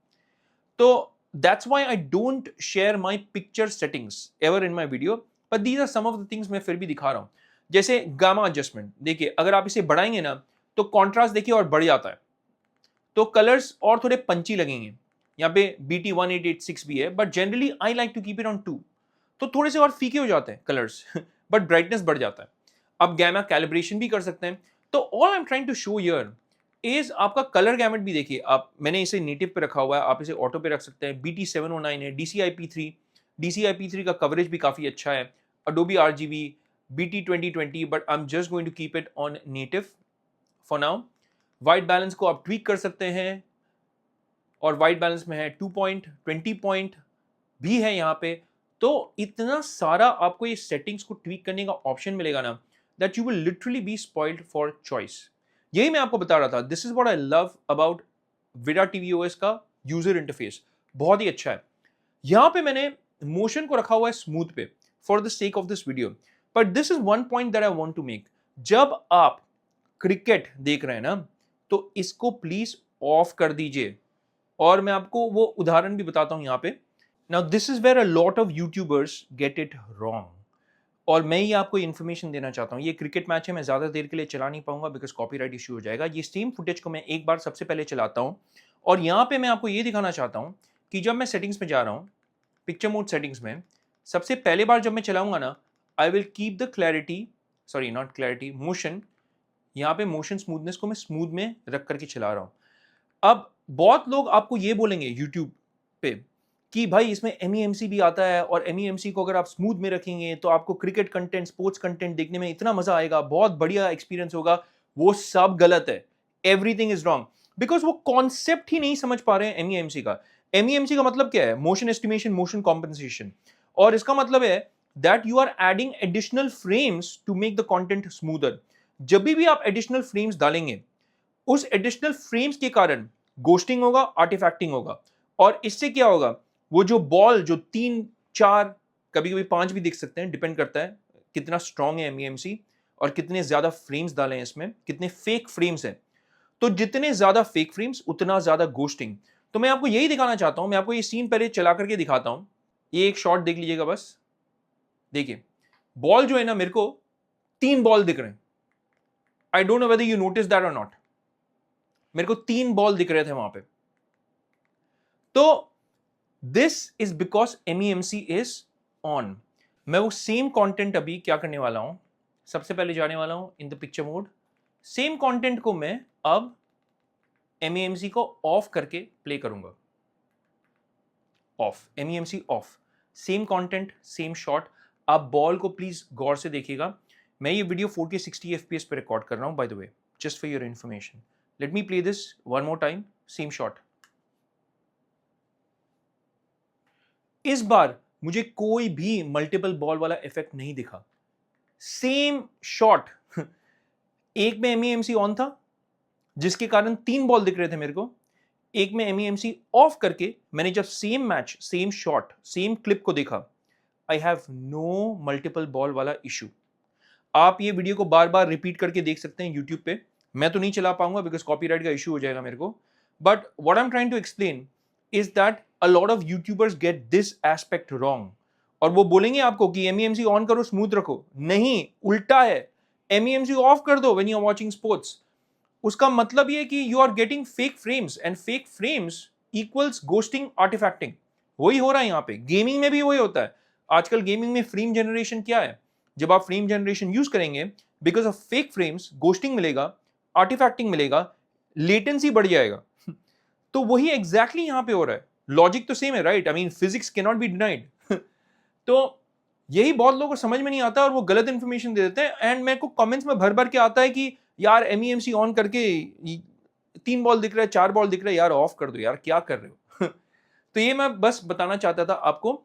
तो that's why I don't share my picture settings ever in my video, but these are some of the things मैं फिर भी दिखा रहा हूं। जैसे गामा एडजस्टमेंट देखिए, अगर आप इसे बढ़ाएंगे ना तो कॉन्ट्रास्ट देखिए और बढ़ जाता है, तो कलर्स और थोड़े पंची लगेंगे। यहाँ पे BT 1886 भी है, but generally I like to keep it on 2, तो थोड़े से और फीके हो जाते हैं कलर्स बट ब्राइटनेस बढ़ जाता है। अब गैमा कैलिब्रेशन भी कर सकते हैं। तो all I am trying to show here is आपका कलर गैमेट भी देखिए। आप, मैंने इसे नेटिव पे रखा हुआ है, आप इसे ऑटो पे रख सकते हैं। BT 709 है, DCI-P3 का कवरेज भी काफी अच्छा है। Adobe RGB, BT 2020, but I am just going to keep it on native for now. White balance को आप ट्वीक कर सकते हैं, और वाइट बैलेंस में है 2 पॉइंट, 20 पॉइंट भी है यहाँ पे। तो इतना सारा आपको ये सेटिंग्स को ट्वीक करने का ऑप्शन मिलेगा ना, that you will literally be spoiled for choice. यही मैं आपको बता रहा था, this is what I love about विडा टीवी ओएस का यूजर इंटरफेस, बहुत ही अच्छा है। यहां पे मैंने मोशन को रखा हुआ है स्मूथ पे for the sake of this video, but this is one point that I want to make. जब आप क्रिकेट देख रहे हैं ना, तो इसको प्लीज ऑफ कर दीजिए। और मैं आपको वो उदाहरण भी बताता हूं यहां पे। Now this is where a lot of YouTubers get it wrong, और मैं ये आपको इन्फॉर्मेशन देना चाहता हूँ। ये क्रिकेट मैच है, मैं ज़्यादा देर के लिए चला नहीं पाऊंगा बिकॉज कॉपीराइट इशू हो जाएगा। ये सेम फुटेज को मैं एक बार सबसे पहले चलाता हूँ, और यहाँ पे मैं आपको ये दिखाना चाहता हूँ कि जब मैं सेटिंग्स में जा रहा हूँ, पिक्चर मोड सेटिंग्स में, सबसे पहले बार जब मैं चलाऊंगा ना, I will keep the clarity, sorry not clarity, motion. यहाँ पे मोशन स्मूथनेस को मैं स्मूथ में रख करके चला रहा हूँ। अब बहुत लोग आपको ये बोलेंगे यूट्यूब पे कि भाई इसमें MEMC भी आता है, और MEMC को अगर आप स्मूथ में रखेंगे तो आपको क्रिकेट कंटेंट, स्पोर्ट्स कंटेंट देखने में इतना मजा आएगा, बहुत बढ़िया एक्सपीरियंस होगा। वो सब गलत है, एवरीथिंग इज रॉन्ग, बिकॉज वो कॉन्सेप्ट ही नहीं समझ पा रहे हैं MEMC का। MEMC का मतलब क्या है? Motion estimation, motion compensation. और इसका मतलब है that you are adding additional frames to make the content smoother. जब भी आप एडिशनल फ्रेम्स डालेंगे, उस एडिशनल फ्रेम्स के कारण गोस्टिंग होगा, आर्टिफैक्टिंग होगा, और इससे क्या होगा, वो जो बॉल जो 3, 4, कभी कभी 5 भी दिख सकते हैं, डिपेंड करता है कितना स्ट्रांग है MEMC और कितने ज्यादा फ्रेम्स डाले हैं इसमें, कितने फेक फ्रेम्स हैं। तो जितने ज्यादा फेक फ्रेम्स उतना ज्यादा गोस्टिंग। तो मैं आपको यही दिखाना चाहता हूं। मैं आपको ये सीन पहले चला करके दिखाता हूं। ये एक शॉट देख लीजिएगा बस। देखिए बॉल जो है ना, मेरे को 3 बॉल दिख रहे हैं। आई don't know whether you notice that और नॉट। मेरे को 3 बॉल दिख रहे थे वहां पे। तो this is because MEMC is on. मैं वो सेम कंटेंट अभी क्या करने वाला हूं, सबसे पहले जाने वाला हूं in the picture mode. Same content को मैं अब MEMC को ऑफ करके प्ले करूंगा। Of, MEMC of, same content, same shot. आप बॉल को प्लीज गौर से देखिएगा। मैं ये वीडियो 4K 60 FPS पे रिकॉर्ड कर रहा हूं, bye the way, just for your information. Late me play this one more time, same shot. इस बार मुझे कोई भी मल्टीपल बॉल वाला इफेक्ट नहीं दिखा। Same shot. एक में MEMC ऑन था, जिसके कारण 3 बॉल दिख रहे थे मेरे को। एक में MEMC ऑफ करके मैंने जब same match, same shot, same clip को देखा, I have no multiple ball वाला इशू। आप ये वीडियो को बार बार रिपीट करके देख सकते हैं यूट्यूब पे। मैं तो नहीं चला पाऊंगा बिकॉज कॉपीराइट का इशू हो जाएगा मेरे को। But what I am trying to explain is that a lot of YouTubers get this aspect wrong. और वो बोलेंगे आपको कि MEMC ऑन करो, स्मूथ रखो। नहीं, उल्टा है। MEMC ऑफ कर दो when you are watching sports. उसका मतलब ये कि you are getting fake frames, and fake frames equals ghosting, artifacting. वही हो रहा है यहाँ पे। गेमिंग में भी वही होता है। आजकल गेमिंग में फ्रेम जनरेशन क्या है? जब आप फ्रेम जनरेशन यूज करेंगे, because of fake frames ghosting मिलेगा, आर्टिफैक्टिंग मिलेगा, लेटेंसी बढ़ जाएगा। तो वही एग्जैक्टली यहां पे हो रहा है। लॉजिक तो सेम है, right? I mean physics can not be denied. तो यही बहुत लोगों को समझ में नहीं आता और वो गलत इंफॉर्मेशन दे देते हैं। एंड मेरे को कमेंट्स में भर भर के आता है कि यार MEMC ऑन करके 3 बॉल दिख रहा है, 4 बॉल दिख रहा है, यार ऑफ कर दो यार, क्या कर रहे हो? तो ये मैं बस बताना चाहता था आपको।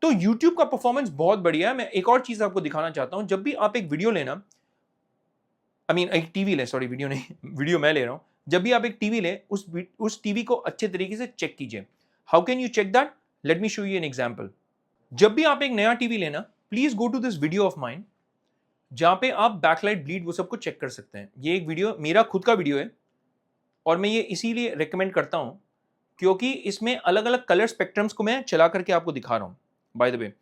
तो YouTube का परफॉर्मेंस बहुत बढ़िया है। मैं एक और चीज आपको दिखाना चाहता हूं। जब भी आप एक वीडियो लेना, आई मीन एक टीवी लें, सॉरी वीडियो नहीं, वीडियो मैं ले रहा हूं। जब भी आप एक टीवी लें, उस टीवी को अच्छे तरीके से चेक कीजिए। How can you check that? Let me show you an example. जब भी आप एक नया टीवी लेना, please go to this video of mine, जहां पे आप बैकलाइट, ब्लीड, वो सबको चेक कर सकते हैं। ये एक वीडियो मेरा खुद का वीडियो है, और मैं ये इसीलिए रेकमेंड करता हूं क्योंकि इसमें अलग अलग कलर स्पेक्ट्रम्स को मैं चला करके आपको दिखा रहा हूं। Bye the way,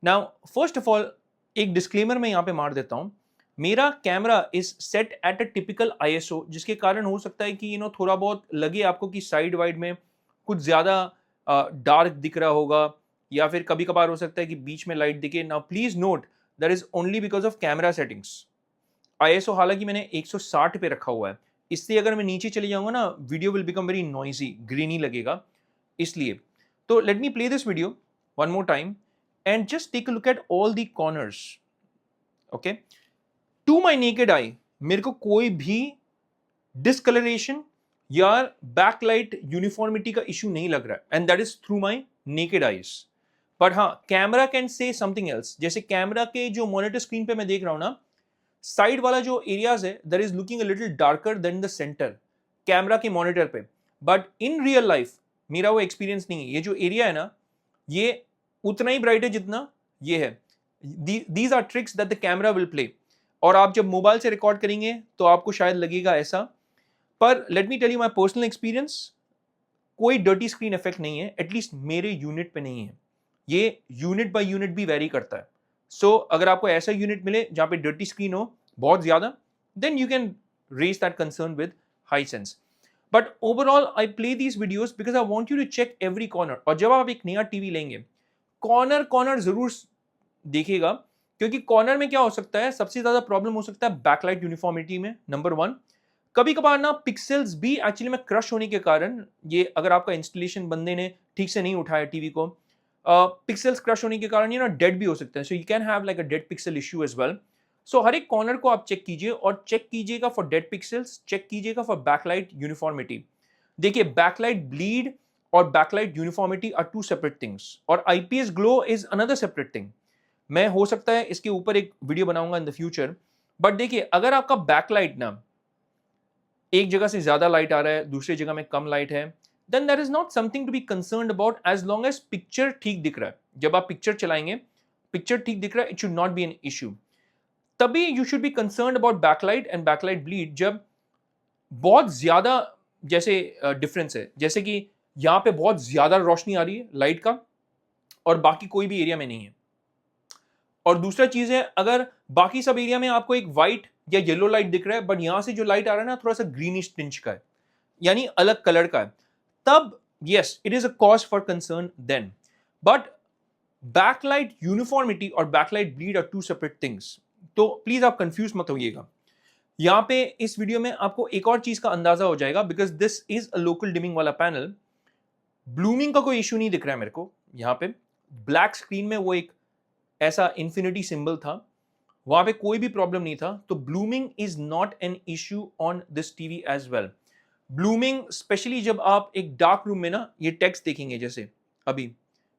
now first of all एक डिस्क्लेमर मैं यहां पे मार देता हूं। मेरा camera is set at a typical ISO, जिसके कारण हो सकता है कि थोड़ा बहुत लगे आपको कि साइड वाइड में कुछ ज्यादा डार्क दिख रहा होगा, या फिर कभी कभार हो सकता है कि बीच में लाइट दिखे। Now please note that is only because of camera settings. ISO हालांकि मैंने 160 पे रखा हुआ है, इसलिए अगर मैं नीचे चले जाऊंगा ना, video will become very noisy, grainy लगेगा, इसलिए। तो let me play this video one more time and just take a look at all the corners. Okay, to my naked eye मेरे को कोई भी डिस्कलरेशन या बैकलाइट यूनिफॉर्मिटी का issue नहीं लग रहा है, and that is through my naked eyes. But हाँ, camera can say something else. जैसे कैमरा के जो मॉनिटर स्क्रीन पे मैं देख रहा हूं ना, साइड वाला जो एरियाज है that is looking a little darker then the centre camera के मॉनिटर पे। बट इन रियल लाइफ मेरा वो एक्सपीरियंस नहीं है। ये जो एरिया है ना, ये उतना ही ब्राइट है जितना ये है। These are tricks that the camera will play. और आप जब मोबाइल से रिकॉर्ड करेंगे तो आपको शायद लगेगा ऐसा, पर let me tell you my personal experience, कोई डर्टी स्क्रीन इफेक्ट नहीं है, एटलीस्ट मेरे यूनिट पे नहीं है। ये यूनिट बाय यूनिट भी वेरी करता है। सो अगर आपको ऐसा यूनिट मिले जहां पे डर्टी स्क्रीन हो बहुत ज्यादा, then you can raise that concern with Hisense. But overall, I play these videos because I want you to check every corner. और जब आप एक नया टीवी लेंगे, कॉर्नर जरूर देखिएगा, क्योंकि कॉर्नर में क्या हो सकता है, सबसे ज्यादा प्रॉब्लम हो सकता है बैकलाइट यूनिफॉर्मिटी में, नंबर 1। कभी कभार ना पिक्सेल्स भी एक्चुअली में क्रश होने के कारण, ये अगर आपका इंस्टॉलेशन बंदे ने ठीक से नहीं उठाया टीवी को, पिक्सेल्स क्रश होने के कारण ये ना डेड भी हो सकता है। So you can have like a dead pixel issue as well. So हर एक कॉर्नर को आप चेक कीजिए, और चेक कीजिएगा फॉर डेड पिक्सेल्स, चेक कीजिएगा फॉर बैकलाइट यूनिफॉर्मिटी। देखिए, बैकलाइट ब्लीड और backlight uniformity are 2 separate things, और IPS glow is another separate thing. मैं हो सकता है इसके ऊपर एक वीडियो बनाऊंगा इन द फ्यूचर। बट देखिए, अगर आपका बैकलाइट ना एक जगह से ज्यादा लाइट आ रहा है, दूसरी जगह में कम लाइट है, then that is not something to be concerned about, as long as picture ठीक दिख रहा है। जब आप पिक्चर चलाएंगे, पिक्चर ठीक दिख रहा है, it should not be an issue. तभी you should be concerned about backlight and backlight bleed जब बहुत ज्यादा जैसे डिफरेंस है, जैसे कि यहां पे बहुत ज्यादा रोशनी आ रही है लाइट का और बाकी कोई भी एरिया में नहीं है। और दूसरा चीज है, अगर बाकी सब एरिया में आपको एक व्हाइट या येलो लाइट दिख रहा है, बट यहां से जो लाइट आ रहा है ना, थोड़ा सा ग्रीनिश टिंच का है, यानी अलग कलर का है, तब yes it is a cause for concern then. But backlight uniformity और backlight bleed are 2 separate things. तो प्लीज आप कंफ्यूज मत होइएगा। यहां पे इस वीडियो में आपको एक और चीज का अंदाजा हो जाएगा, because this is a local dimming वाला पैनल। ब्लूमिंग का कोई इश्यू नहीं दिख रहा है मेरे को। यहां पे ब्लैक स्क्रीन में वो एक ऐसा इंफिनिटी सिंबल था, वहां पे कोई भी प्रॉब्लम नहीं था। तो blooming is not an issue on this TV as well. Blooming specially जब आप एक डार्क रूम में ना ये टेक्स्ट देखेंगे, जैसे अभी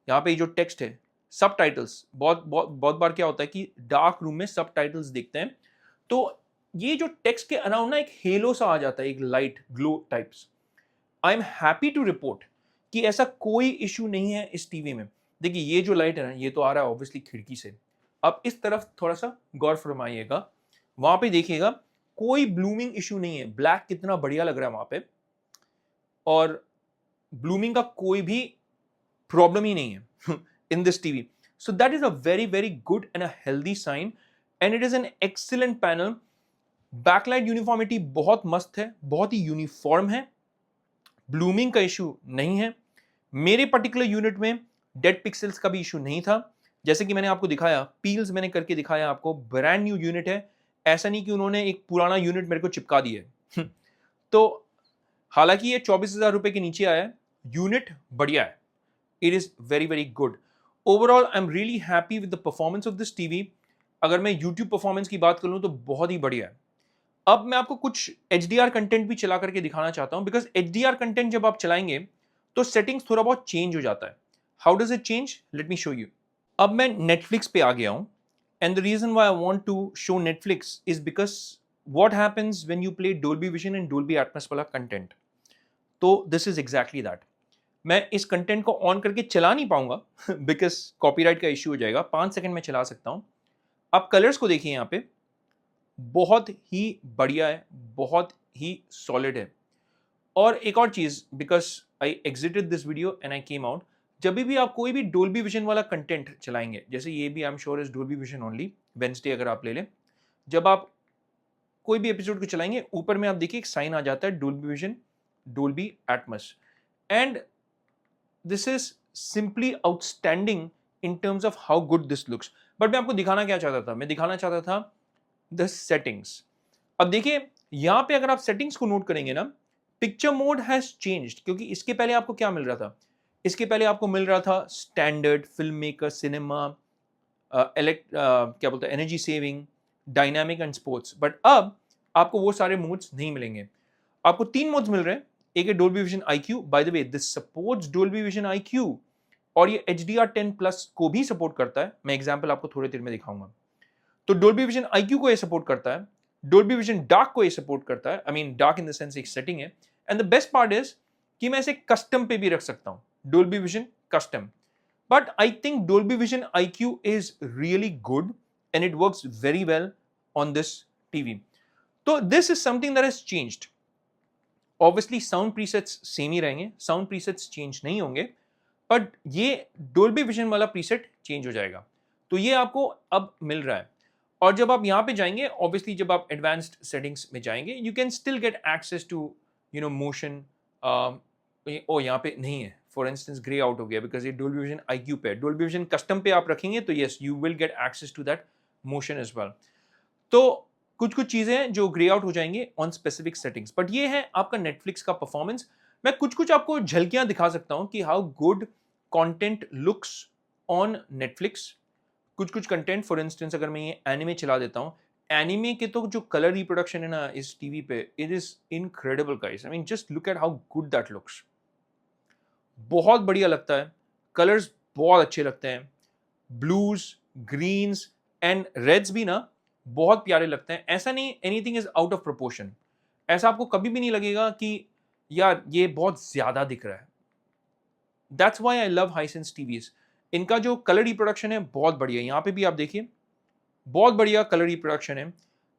यहाँ पे जो टेक्स्ट है, सब टाइटल्स, बहुत बार क्या होता है कि डार्क रूम में सब टाइटल्स दिखते हैं, तो ये जो टेक्स्ट के अराउंड ना एक हेलो सा आ जाता है, एक light glow types. I am happy to report कि ऐसा कोई इश्यू नहीं है इस टीवी में। देखिए, ये जो लाइट है ना, ये तो आ रहा है ऑब्वियसली खिड़की से। अब इस तरफ थोड़ा सा गौर फरमाइएगा, वहां पे देखिएगा कोई ब्लूमिंग इश्यू नहीं है। ब्लैक कितना बढ़िया लग रहा है वहां पे, और ब्लूमिंग का कोई भी प्रॉब्लम ही नहीं है in this TV. So that is a very, very good and a healthy sign, and it is an excellent panel. Backlight uniformity बहुत मस्त है, बहुत ही यूनिफॉर्म है, ब्लूमिंग का इशू नहीं है। मेरे पर्टिकुलर यूनिट में डेड पिक्सेल्स का भी इशू नहीं था। जैसे कि मैंने आपको दिखाया, पील्स मैंने करके दिखाया आपको, ब्रांड न्यू यूनिट है, ऐसा नहीं कि उन्होंने एक पुराना यूनिट मेरे को चिपका दिया है तो हालांकि ये 24,000 रुपए के नीचे आया है, यूनिट बढ़िया है, it is very very good. Overall I am really happy with the performance of this TV. अगर मैं यूट्यूब परफॉर्मेंस की बात करूं तो बहुत ही बढ़िया है। अब मैं आपको कुछ HDR कंटेंट भी चला करके दिखाना चाहता हूं, बिकॉज HDR कंटेंट जब आप चलाएंगे तो सेटिंग्स थोड़ा बहुत चेंज हो जाता है। How does it change, let me show you. अब मैं नेटफ्लिक्स पे आ गया हूं, and the reason why I want to show Netflix is because what happens when you play Dolby vision and Dolby Atmos वाला कंटेंट। तो this is exactly that. मैं इस कंटेंट को ऑन करके चला नहीं पाऊंगा बिकॉज कॉपीराइट का इश्यू हो जाएगा। 5 सेकंड में चला सकता हूं। आप कलर्स को देखिए, यहाँ पे बहुत ही बढ़िया है, बहुत ही सॉलिड है। और एक और चीज, because I exerted this video and I came out, जब भी आप कोई भी डोल्बी विजन वाला कंटेंट चलाएंगे, जैसे ये भी I am sure is Dolby vision only, Wednesday अगर आप ले लें, जब आप कोई भी एपिसोड को चलाएंगे, ऊपर में आप देखिए एक साइन आ जाता है, Dolby vision, Dolby Atmos, and this is simply outstanding in terms of how good this looks. But मैं आपको दिखाना क्या चाहता था, मैं दिखाना चाहता था द सेटिंग्स। अब देखिए, यहां पे अगर आप सेटिंग्स को नोट करेंगे ना, पिक्चर मोड हैज चेंज्ड, क्योंकि इसके पहले आपको क्या मिल रहा था, इसके पहले आपको मिल रहा था स्टैंडर्ड, फिल्म मेकर, सिनेमा, क्या बोलते हैं, energy saving, dynamic and sports. But अब आपको वो सारे मोड्स नहीं मिलेंगे। आपको 3 मोड्स मिल रहे हैं। एक है Dolby vision IQ, bye the way this supports Dolby vision IQ और ये HDR10+ को भी सपोर्ट करता है। मैं एग्जांपल आपको थोड़ी देर में दिखाऊंगा। तो डोल्बी विजन IQ को ये सपोर्ट करता है, डोल्बी विजन डार्क को ये सपोर्ट करता है। I mean dark in the sense एक सेटिंग है। And the best part is कि मैं इसे कस्टम पे भी रख सकता हूं, Dolby Vision custom. But I think Dolby vision IQ is really good and it works very well on this TV. तो this is something that has changed. Obviously sound presets same ही रहेंगे, sound presets change नहीं होंगे, but ये Dolby vision वाला preset change हो जाएगा। तो ये आपको अब मिल रहा है। और जब आप यहाँ पे जाएंगे, ऑब्वियसली जब आप एडवांस्ड सेटिंग्स में जाएंगे, you can still get access to motion. ओ यहाँ पे नहीं है, फॉर इंस्टेंस ग्रे आउट हो गया बिकॉज ये डोल्बी विजन IQ पे है। डोल्बी विजन कस्टम पे आप रखेंगे तो yes you will get access to that motion as well. तो कुछ कुछ चीजें हैं जो ग्रे आउट हो जाएंगे ऑन स्पेसिफिक सेटिंग्स, बट ये है आपका नेटफ्लिक्स का परफॉर्मेंस। मैं कुछ कुछ आपको झलकियां दिखा सकता हूं कि how good content looks on Netflix. कुछ कुछ कंटेंट, फॉर इंस्टेंस अगर मैं ये एनिमे चला देता हूं, एनिमे के तो जो कलर रिप्रोडक्शन है ना इस टीवी पे, it is incredible guys. I mean just look at how good that looks. बहुत बढ़िया लगता है, कलर्स बहुत अच्छे लगते हैं, ब्लूज, ग्रीन्स एंड रेड्स भी ना बहुत प्यारे लगते हैं। ऐसा नहीं anything is out of proportion, ऐसा आपको कभी भी नहीं लगेगा कि यार ये बहुत ज्यादा दिख रहा है। That's why I love Hisense TVs. इनका जो कलर रिप्रोडक्शन है बहुत बढ़िया है। यहाँ पे भी आप देखिए बहुत बढ़िया कलर रिप्रोडक्शन है।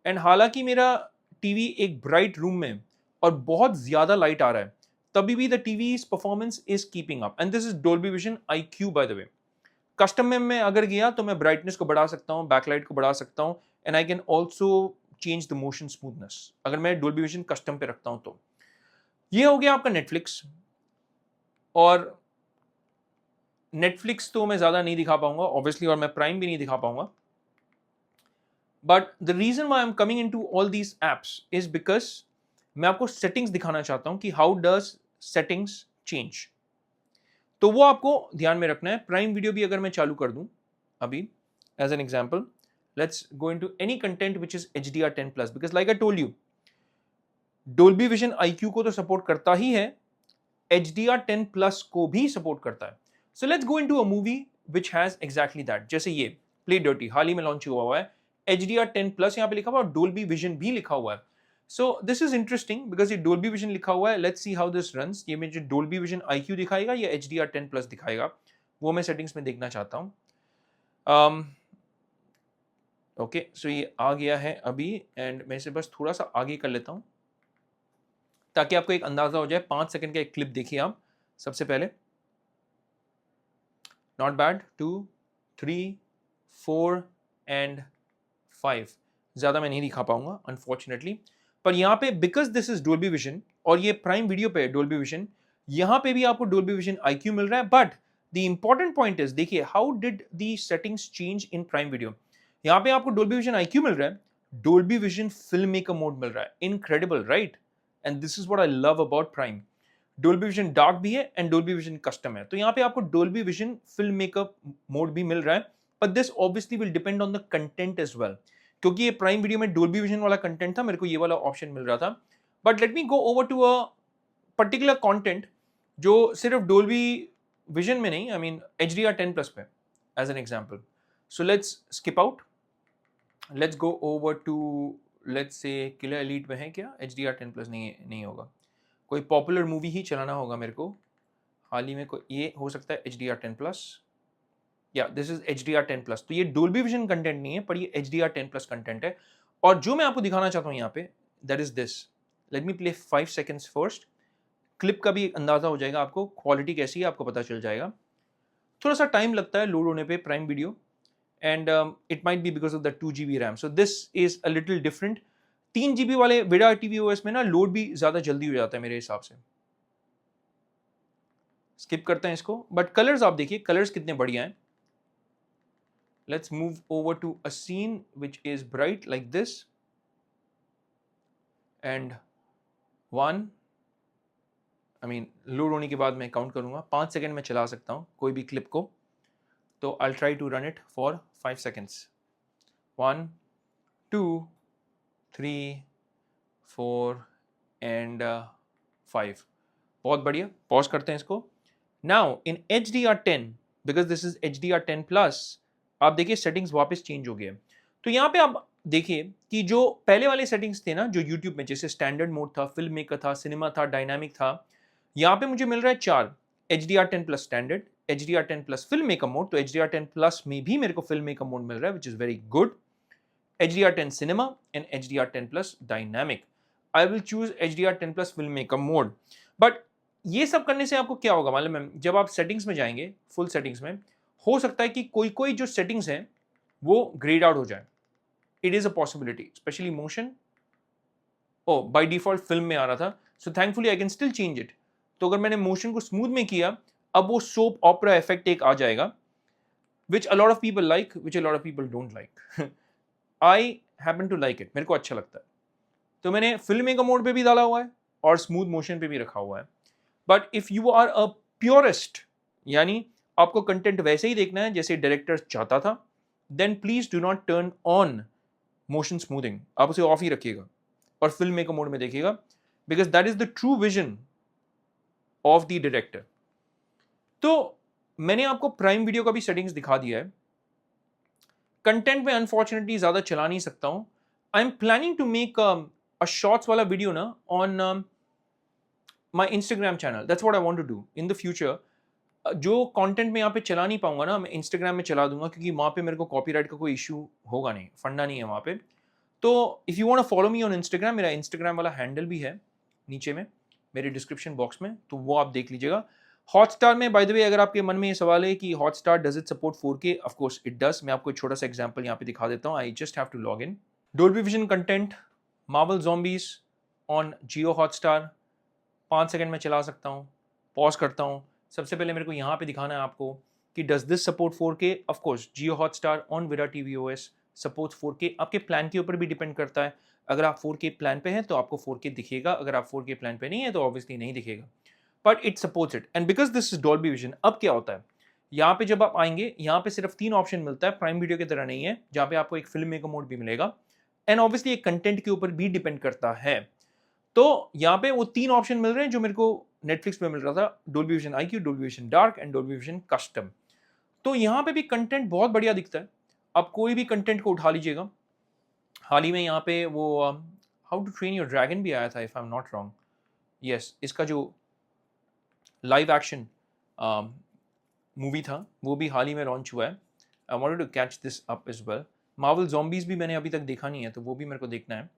एंड हालांकि मेरा टीवी एक ब्राइट रूम में और बहुत ज्यादा लाइट आ रहा है, तभी भी the TVs performance is keeping up. And this is Dolby vision IQ bye the way. Custom में मैं अगर गया तो मैं ब्राइटनेस को बढ़ा सकता हूँ, बैकलाइट को बढ़ा सकता हूँ, and I can also change the motion smoothness अगर मैं डोल्बी विजन कस्टम पे रखता हूं तो। ये हो गया आपका नेटफ्लिक्स। और नेटफ्लिक्स तो मैं ज्यादा नहीं दिखा पाऊंगा ऑब्वियसली, और मैं प्राइम भी नहीं दिखा पाऊंगा। But the reason why I am coming into all these apps is because मैं आपको सेटिंग्स दिखाना चाहता हूं कि हाउ डज सेटिंग्स चेंज। तो वो आपको ध्यान में रखना है। प्राइम वीडियो भी अगर मैं चालू कर दूं अभी as an example, let's go into any content which is HDR10+, because like I told you Dolby vision IQ को तो सपोर्ट करता ही है, HDR10+ को भी सपोर्ट करता है। So let's go into a movie which has exactly that. जैसे ये प्ले डर्टी हाल ही में लॉन्च हुआ है, HDR10+ यहाँ पे लिखा हुआ है और डोल्बी विजन भी लिखा हुआ है। सो दिस इज इंटरेस्टिंग बिकॉज ये डोल्बी विजन लिखा हुआ है। Let's see how this runs. ये मुझे डोल्बी विजन IQ दिखाएगा या HDR10+ दिखाएगा, वो मैं सेटिंग्स में देखना चाहता हूँ। ओके सो ये आ गया है अभी, एंड मैं इसे बस थोड़ा सा आगे कर लेता हूँ ताकि आपको एक अंदाजा हो जाए। 5 सेकंड का एक क्लिप देखिए आप सबसे पहले। Not bad. 2, 3, 4 एंड 5। ज़्यादा मैं नहीं दिखा पाऊंगा अनफॉर्चुनेटली, पर यहाँ पे because this is Dolby vision और ये प्राइम वीडियो पे डोल्बी विजन, यहाँ पे भी आपको डोल्बी विजन IQ मिल रहा है। But the important point is, देखिए how did the settings change in Prime Video. यहाँ पे आपको डोल्बी विजन IQ मिल रहा है, Dolby vision film maker mode मिल रहा है। Incredible right? And this is what I love about Prime. Dolby Vision dark भी है एंड डोल्बी विजन कस्टम है। तो यहाँ पे आपको Dolby vision film maker mode भी मिल रहा है, but this obviously will depend on the content as well. क्योंकि ये प्राइम वीडियो में डोल्बी विजन वाला कंटेंट था, मेरे को ये वाला ऑप्शन मिल रहा था। But let me go over to a particular content जो सिर्फ डोल्बी विजन में नहीं, आई मीन HDR10+ पे as an example. So let's skip out, let's go over to, let's say killer elite में है क्या? HDR10+ नहीं होगा, कोई पॉपुलर मूवी ही चलाना होगा मेरे को। हाल ही में कोई ये हो सकता है HDR10+, या दिस इज HDR10+। तो ये डोल्बी विजन कंटेंट नहीं है, पर ये HDR10+ कंटेंट है। और जो मैं आपको दिखाना चाहता हूँ यहाँ पे, that is this. Late me play 5 seconds first. Clip का भी एक अंदाजा हो जाएगा आपको, क्वालिटी कैसी है आपको पता चल जाएगा। थोड़ा सा टाइम लगता है लोड होने पे prime video, and it might be because of the 2 GB RAM. So this is a little different. 3 GB वाले विडा टीवी OS में ना लोड भी ज्यादा जल्दी हो जाता है मेरे हिसाब से। स्किप करते हैं इसको, बट कलर्स आप देखिए, कलर्स कितने बढ़िया हैं। Let's move over to a scene which is bright like this, and 1, I mean load होने के बाद मैं काउंट करूंगा, 5 सेकेंड में चला सकता हूं कोई भी क्लिप को। तो I'll try to run it for 5 seconds. 1, 2, 3, 4 and 5। बहुत बढ़िया, पॉज करते हैं इसको। Now in HDR10 because this is HDR10+, आप देखिए सेटिंग्स वापस चेंज हो गए। तो यहाँ पे आप देखिए कि जो पहले वाले सेटिंग्स थे ना जो यूट्यूब में, जैसे स्टैंडर्ड मोड था, फिल्म मेकर था, सिनेमा था, डायनामिक था, यहाँ पे मुझे मिल रहा है 4, HDR10+ standard, HDR10+ film maker mode, तो HDR10+ में भी मेरे को फिल्म मेकर मोड मिल रहा है, which is very good. HDR10 cinema and HDR10+ dynamic. I will choose HDR10+ filmmaker mode. But ये सब करने से आपको क्या होगा मालूम है, जब आप सेटिंग्स में जाएंगे, फुल सेटिंग्स में, हो सकता है कि कोई कोई जो सेटिंग्स हैं वो ग्रेड आउट हो जाए। It is a possibility, especially motion. Oh by default film में आ रहा था, so thankfully I can still change it. तो अगर मैंने मोशन को स्मूथ में किया, अब वो सोप ऑपरा इफेक्ट एक आ जाएगा, which a lot of people like, which a lot of people don't like. I happen to like it, मेरे को अच्छा लगता है। तो मैंने फिल्म मेकर मोड पे भी डाला हुआ है और स्मूथ मोशन पे भी रखा हुआ है। But if you are a purist, यानी आपको कंटेंट वैसे ही देखना है जैसे डायरेक्टर चाहता था, then please do not turn on motion smoothing, आप उसे ऑफ ही रखिएगा और फिल्म मेकर मोड में देखिएगा, because that is the true vision of the director. तो मैंने आपको प्राइम वीडियो का भी सेटिंग्स दिखा दिया है। कंटेंट में अनफॉर्चुनेटली ज्यादा चला नहीं सकता हूं। I am planning to make a shorts वाला वीडियो ना on my Instagram channel, that's what I want to do in the future. जो कंटेंट मैं यहाँ पे चला नहीं पाऊंगा ना, मैं इंस्टाग्राम में चला दूंगा, क्योंकि वहाँ पे मेरे को कॉपीराइट का कोई इशू होगा नहीं, फंडा नहीं है वहाँ पे। तो if you want to follow me on Instagram, मेरा इंस्टाग्राम वाला हैंडल भी है नीचे में मेरे डिस्क्रिप्शन बॉक्स में, तो वो आप देख लीजिएगा। हॉटस्टार में, बाय द वे, अगर आपके मन में ये सवाल है कि Hotstar does it support 4K, of course it does. मैं आपको एक छोटा सा एग्जांपल यहाँ पे दिखा देता हूँ। I just have to log in. Dolby vision content, Marvel zombies on Jio Hotstar, 5 second में चला सकता हूँ। पॉज करता हूँ। सबसे पहले मेरे को यहाँ पे दिखाना है आपको कि does this support 4K। Of course Jio Hotstar on Virat TV OS supports 4K। आपके प्लान के ऊपर भी डिपेंड करता है। अगर आप 4K प्लान पे हैं तो आपको 4K दिखेगा, अगर आप 4K प्लान पे नहीं है तो ऑब्वियसली नहीं दिखेगा, but it supports it. And because this is Dolby vision, अब क्या होता है, यहाँ पे जब आप आएंगे, यहाँ पे सिर्फ 3 ऑप्शन मिलता है, प्राइम वीडियो की तरह नहीं है, जहाँ पे आपको एक फिल्म मेकर मोड भी मिलेगा, एंड ऑब्वियसली एक कंटेंट के ऊपर भी डिपेंड करता है। तो यहाँ पे वो 3 ऑप्शन मिल रहे हैं जो मेरे को नेटफ्लिक्स पे मिल रहा था, Dolby vision IQ, Dolby Vision dark and Dolby Vision custom. तो यहाँ पे भी कंटेंट बहुत बढ़िया दिखता है। आप कोई भी कंटेंट को उठा लीजिएगा। हाल ही में यहाँ पे वो how to train your dragon भी आया था, if I am not wrong. Yes, इसका जो लाइव एक्शन मूवी था वो भी हाल ही में लॉन्च हुआ है। I wanted to catch this up as well. Marvel zombies भी मैंने अभी तक देखा नहीं है, तो वो भी मेरे को देखना है।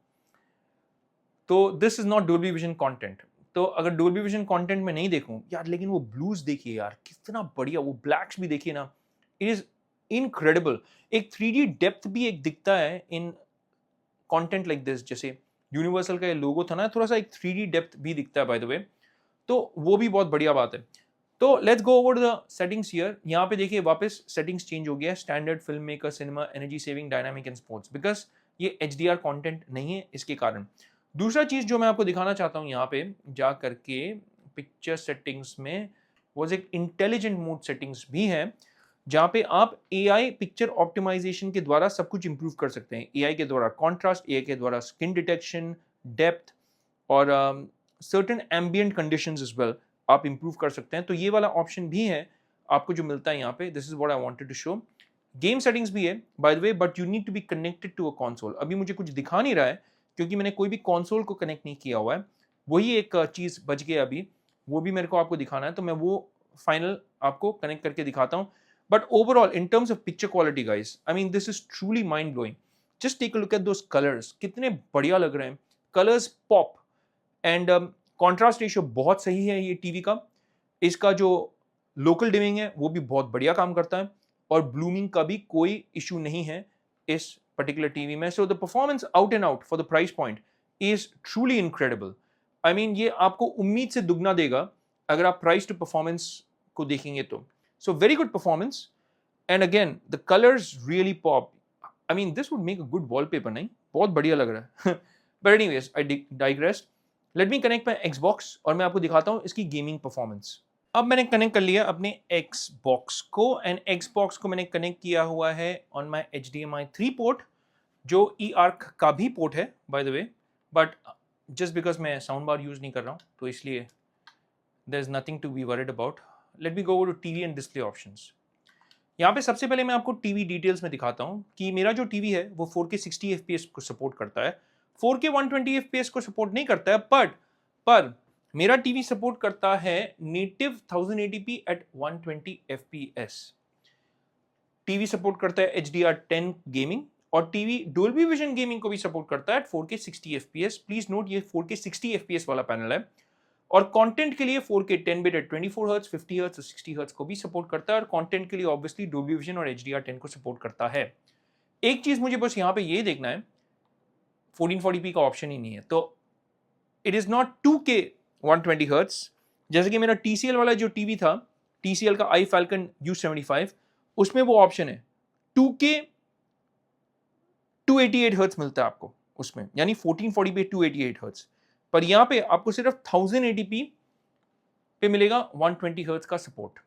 तो this is not Dolby vision content. तो अगर डोल्बी विजन कंटेंट में नहीं देखूं यार, लेकिन वो ब्लूज देखिए यार, कितना बढ़िया, वो ब्लैक्स भी देखिए ना, इट इज इनक्रेडिबल। एक 3D डेप्थ भी एक दिखता है इन कंटेंट लाइक दिस। जैसे यूनिवर्सल का ये लोगो था ना, थोड़ा सा एक 3D डेप्थ भी दिखता है बाय द वे, तो वो भी बहुत बढ़िया बात है। तो let's go over the settings here. यहाँ पे देखिए वापस सेटिंग्स चेंज हो गया है, standard, film maker, cinema, energy saving, dynamic and sports, because ये HDR कंटेंट नहीं है, इसके कारण। दूसरा चीज जो मैं आपको दिखाना चाहता हूँ यहाँ पे जा करके पिक्चर सेटिंग्स में, वो एक इंटेलिजेंट मोड सेटिंग्स भी है, जहाँ पे आप AI पिक्चर ऑप्टिमाइजेशन के द्वारा सब कुछ इंप्रूव कर सकते हैं। AI के द्वारा कॉन्ट्रास्ट, AI के द्वारा स्किन डिटेक्शन, डेप्थ और certain ambient conditions as well आप इंप्रूव कर सकते हैं। तो ये वाला ऑप्शन भी है आपको जो मिलता है यहाँ पे। This is what I wanted to show. Game settings भी है by the way, but you need to be connected to a console. अभी मुझे कुछ दिखा नहीं रहा है क्योंकि मैंने कोई भी कंसोल को कनेक्ट नहीं किया हुआ है। वही एक चीज़ बच गई अभी, वो भी मेरे को आपको दिखाना है, तो मैं वो फाइनल आपको कनेक्ट करके दिखाता हूँ। But overall in terms of picture quality guys, I mean this is truly mind blowing. Just take a look at those colours, कितने बढ़िया लग रहे हैं, colours pop, and contrast ratio बहुत सही है ये टीवी का। इसका जो लोकल डिमिंग है वो भी बहुत बढ़िया काम करता है, और ब्लूमिंग का भी कोई इशू नहीं है इस पर्टिकुलर टीवी में। So the performance out and out for the price point is truly incredible. I mean ये आपको उम्मीद से दुगना देगा अगर आप प्राइस टू परफॉर्मेंस को देखेंगे तो। So very good performance, and again the colours really pop. I mean this would make a good wallpaper, नहीं? बहुत बढ़िया लग रहा है। But anyways I digress. Let me connect my Xbox और मैं आपको दिखाता हूँ इसकी गेमिंग परफॉर्मेंस। अब मैंने कनेक्ट कर लिया अपने Xbox को, एंड Xbox को मैंने कनेक्ट किया हुआ है ऑन माई HDMI 3 पोर्ट, जो eARC का भी पोर्ट है by the way, but just because मैं साउंड बार यूज नहीं कर रहा हूँ तो इसलिए there is nothing to be worried about. Let me go to TV and display options. यहाँ पे सबसे पहले मैं आपको टीवी डिटेल्स में दिखाता हूँ कि मेरा जो टीवी है वो 4K 60 FPS को सपोर्ट करता है। 4K 120 FPS को सपोर्ट नहीं करता है, पर मेरा टीवी सपोर्ट करता है नेटिव 1080p at 120 FPS। TV support करता है HDR10 गेमिंग, और टीवी डोल्बी विजन गेमिंग को भी सपोर्ट करता है 4K 60 FPS। प्लीज नोट ये 4K 60 FPS वाला पैनल है, और कंटेंट के लिए 4K 10 bit eight 24 hertz, 50 hertz और 60 हर्ट्ज को भी सपोर्ट करता है, और कंटेंट के लिए ऑब्वियसली डोल्बी विजन और HDR10 को सपोर्ट करता है। एक चीज मुझे बस यहाँ पे ये देखना है, 1440p का ऑप्शन ही नहीं है, तो it is not 2K 120 hertz जैसे कि मेरा TCL वाला जो टीवी था, TCL का आई फैल्कन U75, उसमें वो ऑप्शन है 2K 288 हर्ट्ज मिलता है आपको उसमें, यानी 1440 पे 288 हर्ट्ज, पर यहां पे आपको सिर्फ 1080p पे मिलेगा 120 हर्ट्ज का सपोर्ट।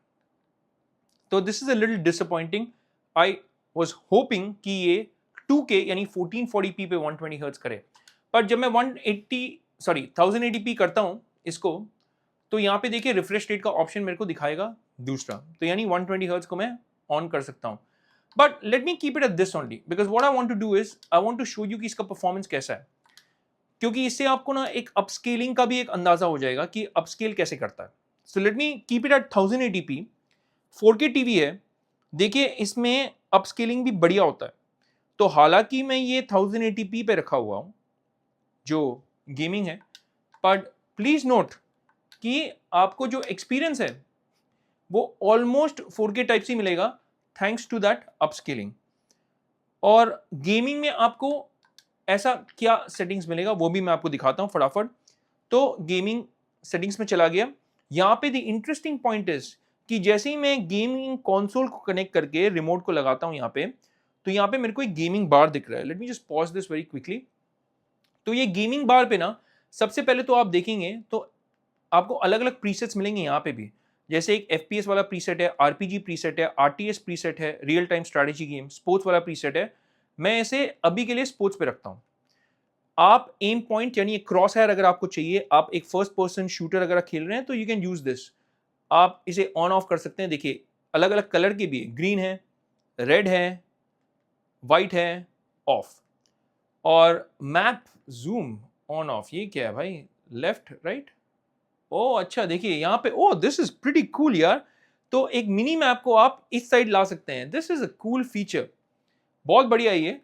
तो this is a little disappointing. I was hopping कि ये 2K यानी 1440p पे 120 हर्ट्ज करे, पर जब मैं 1080p करता हूं इसको, तो यहाँ पे देखिए रिफ्रेश रेट का ऑप्शन मेरे को दिखाएगा दूसरा, तो यानी 120 हर्ट्ज को मैं ऑन कर सकता हूं। But let me keep it at this only, because what I want to do is I want to show you कि इसका परफॉर्मेंस कैसा है, क्योंकि इससे आपको ना एक अपस्केलिंग का भी एक अंदाजा हो जाएगा कि अपस्केल कैसे करता है। So let me keep it eight 1080p। 4K TV है, देखिए इसमें अपस्केलिंग भी बढ़िया होता है। तो हालांकि मैं ये 1080p पे रखा हुआ हूं जो गेमिंग है, बट प्लीज नोट कि आपको जो एक्सपीरियंस है वो ऑलमोस्ट 4K टाइप से मिलेगा थैंक्स टू दैट अपस्केलिंग। और गेमिंग में आपको ऐसा क्या सेटिंग्स मिलेगा वो भी मैं आपको दिखाता हूं फटाफट। तो गेमिंग सेटिंग्स में चला गया। यहां पे द इंटरेस्टिंग पॉइंट इज कि जैसे ही मैं गेमिंग कंसोल को कनेक्ट करके रिमोट को लगाता हूं यहां पे, तो यहां पे मेरे को एक गेमिंग बार दिख रहा है। Late me just pause this very quickly. तो ये गेमिंग बार पे ना सबसे पहले तो आप देखेंगे तो आपको अलग अलग प्रीसेट्स मिलेंगे यहाँ पे भी, जैसे एक FPS वाला प्रीसेट है, RPG प्रीसेट है, RTS प्रीसेट है, real time strategy game, sports वाला प्रीसेट है। मैं इसे अभी के लिए स्पोर्ट्स पे रखता हूँ। आप एम पॉइंट यानी क्रॉस हायर अगर आपको चाहिए, आप एक फर्स्ट पर्सन शूटर अगर आप खेल रहे हैं तो यू कैन यूज दिस। आप इसे ऑन ऑफ कर सकते हैं। देखिए अलग अलग कलर के भी, ग्रीन है, रेड है, वाइट है, ऑफ। और मैप जूम ऑन ऑफ, ये क्या है भाई, लेफ्ट राइट। ओ अच्छा, देखिए यहाँ पे, ओ दिस इज प्रीटी कूल यार। तो एक मिनी मैप को आप इस साइड ला सकते हैं। This is a cool feature, बहुत बढ़िया है ये।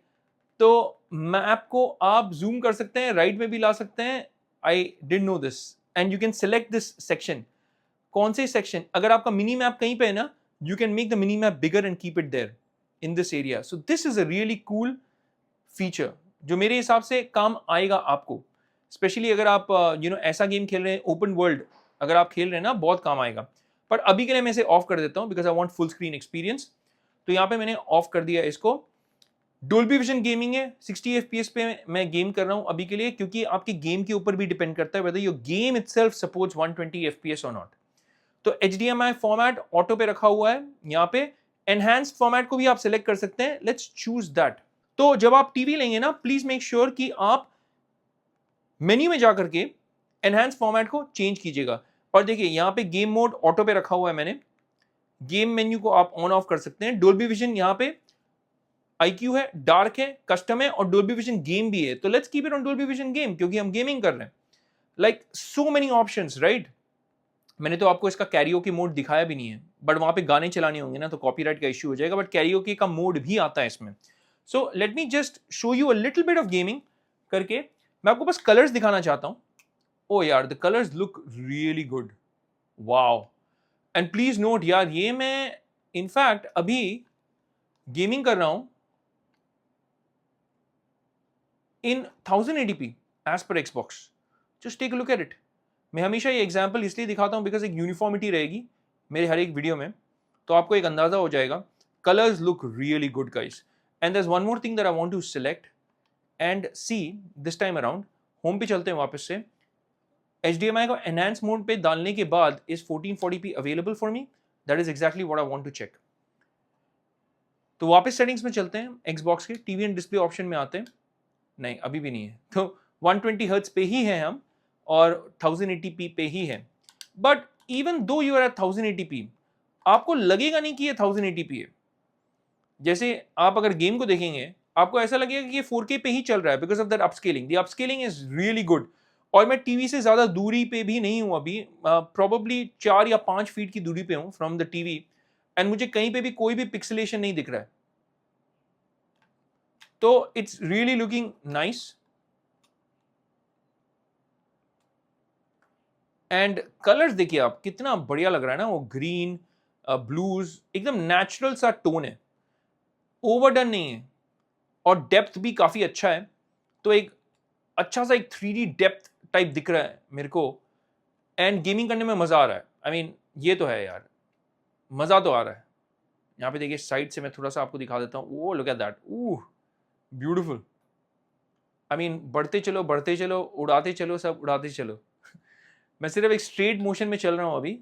तो मैप को आप जूम कर सकते हैं, राइट में भी ला सकते हैं। I didn't know this, and you can select this section. कौन से सेक्शन, अगर आपका मिनी मैप कहीं पे है ना, you can make the mini map bigger and keep it there in this area. So this is a really cool feature जो मेरे हिसाब से काम आएगा आपको, स्पेशली अगर आप ऐसा गेम खेल रहे हैं ओपन वर्ल्ड, अगर आप खेल रहे हैं ना, बहुत काम आएगा। पर अभी के लिए मैं इसे ऑफ कर देता हूं because I want full screen experience. तो यहाँ पे मैंने ऑफ कर दिया इसको। डोल्बी विजन गेमिंग है, 60 FPS पे मैं गेम कर रहा हूं अभी के लिए, क्योंकि आपके गेम के ऊपर भी डिपेंड करता है whether your game itself supports 120 FPS और नॉट। तो HDMI फॉर्मेट ऑटो पे रखा हुआ है। यहाँ पे एनहांस्ड फॉर्मेट को भी आप सिलेक्ट कर सकते हैं, लेट्स चूज दैट। तो जब आप टीवी लेंगे ना, प्लीज मेक श्योर कि आप मेन्यू में जाकर के एनहांस फॉर्मेट को चेंज कीजिएगा। और देखिए यहाँ पे गेम मोड ऑटो पे रखा हुआ है मैंने, गेम मेन्यू को आप ऑन ऑफ कर सकते हैं। डोल्बी विजन यहाँ पे IQ है, डार्क है, कस्टम है, और डोल्बी विजन गेम भी है। तो let's keep it on Dolby vision game, क्योंकि हम गेमिंग कर रहे हैं। Like so many options right. मैंने तो आपको इसका कैरियोकी मोड दिखाया भी नहीं है, बट वहां पे गाने चलाने होंगे ना तो कॉपीराइट का इश्यू हो जाएगा, बट कैरियोकी का मोड भी आता है इसमें। So let me just show you a little bit of gaming करके। मैं आपको बस कलर्स दिखाना चाहता हूं। ओ यार, the colours look really good, wow. And please note यार, ये मैं इनफैक्ट अभी गेमिंग कर रहा हूं इन 1080p एज पर Xbox। Just take a look at it. मैं हमेशा ये एग्जांपल इसलिए दिखाता हूं बिकॉज एक यूनिफॉर्मिटी रहेगी मेरे हर एक वीडियो में, तो आपको एक अंदाजा हो जाएगा। Colours look really good guys. And there is one more thing that I want to select and see this time around. Home पे चलते हैं वापस से। HDMI को एनहांस मोड पे डालने के बाद is 1440p available for me? That is exactly what I want to check. तो वापस सेटिंग्स में चलते हैं, Xbox के टीवी एंड डिस्प्ले ऑप्शन में आते हैं। नहीं, अभी भी नहीं है। तो 120 हर्ट्ज पे ही है हम, और 1080p पे ही है। But even though you are at 1080p, आपको लगेगा नहीं कि ये 1080p है। जैसे आप अगर गेम को देखेंगे आपको ऐसा लगेगा कि ये 4K पे ही चल रहा है because of that upscaling. The upscaling is really good. और मैं टीवी से ज्यादा दूरी पे भी नहीं हूं अभी, प्रोबेबली 4 या 5 फीट की दूरी पे हूं फ्रॉम द टीवी, एंड मुझे कहीं पे भी कोई भी पिक्सेलेशन नहीं दिख रहा है। तो it's really looking nice. And colours देखिए आप, कितना बढ़िया लग रहा है ना, वो ग्रीन ब्लूज, एकदम नेचुरल सा टोन है, ओवरडन नहीं है, और डेप्थ भी काफी अच्छा है। तो एक अच्छा सा एक 3D डेप्थ टाइप दिख रहा है मेरे को, एंड गेमिंग करने में मजा आ रहा है। आई मीन ये तो है यार, मजा तो आ रहा है। यहाँ पे देखिए साइड से मैं थोड़ा सा आपको दिखा देता हूँ। Oh look at that, beautiful. I mean बढ़ते चलो, उड़ाते चलो, सब उड़ाते चलो। मैं सिर्फ एक स्ट्रेट मोशन में चल रहा हूं अभी,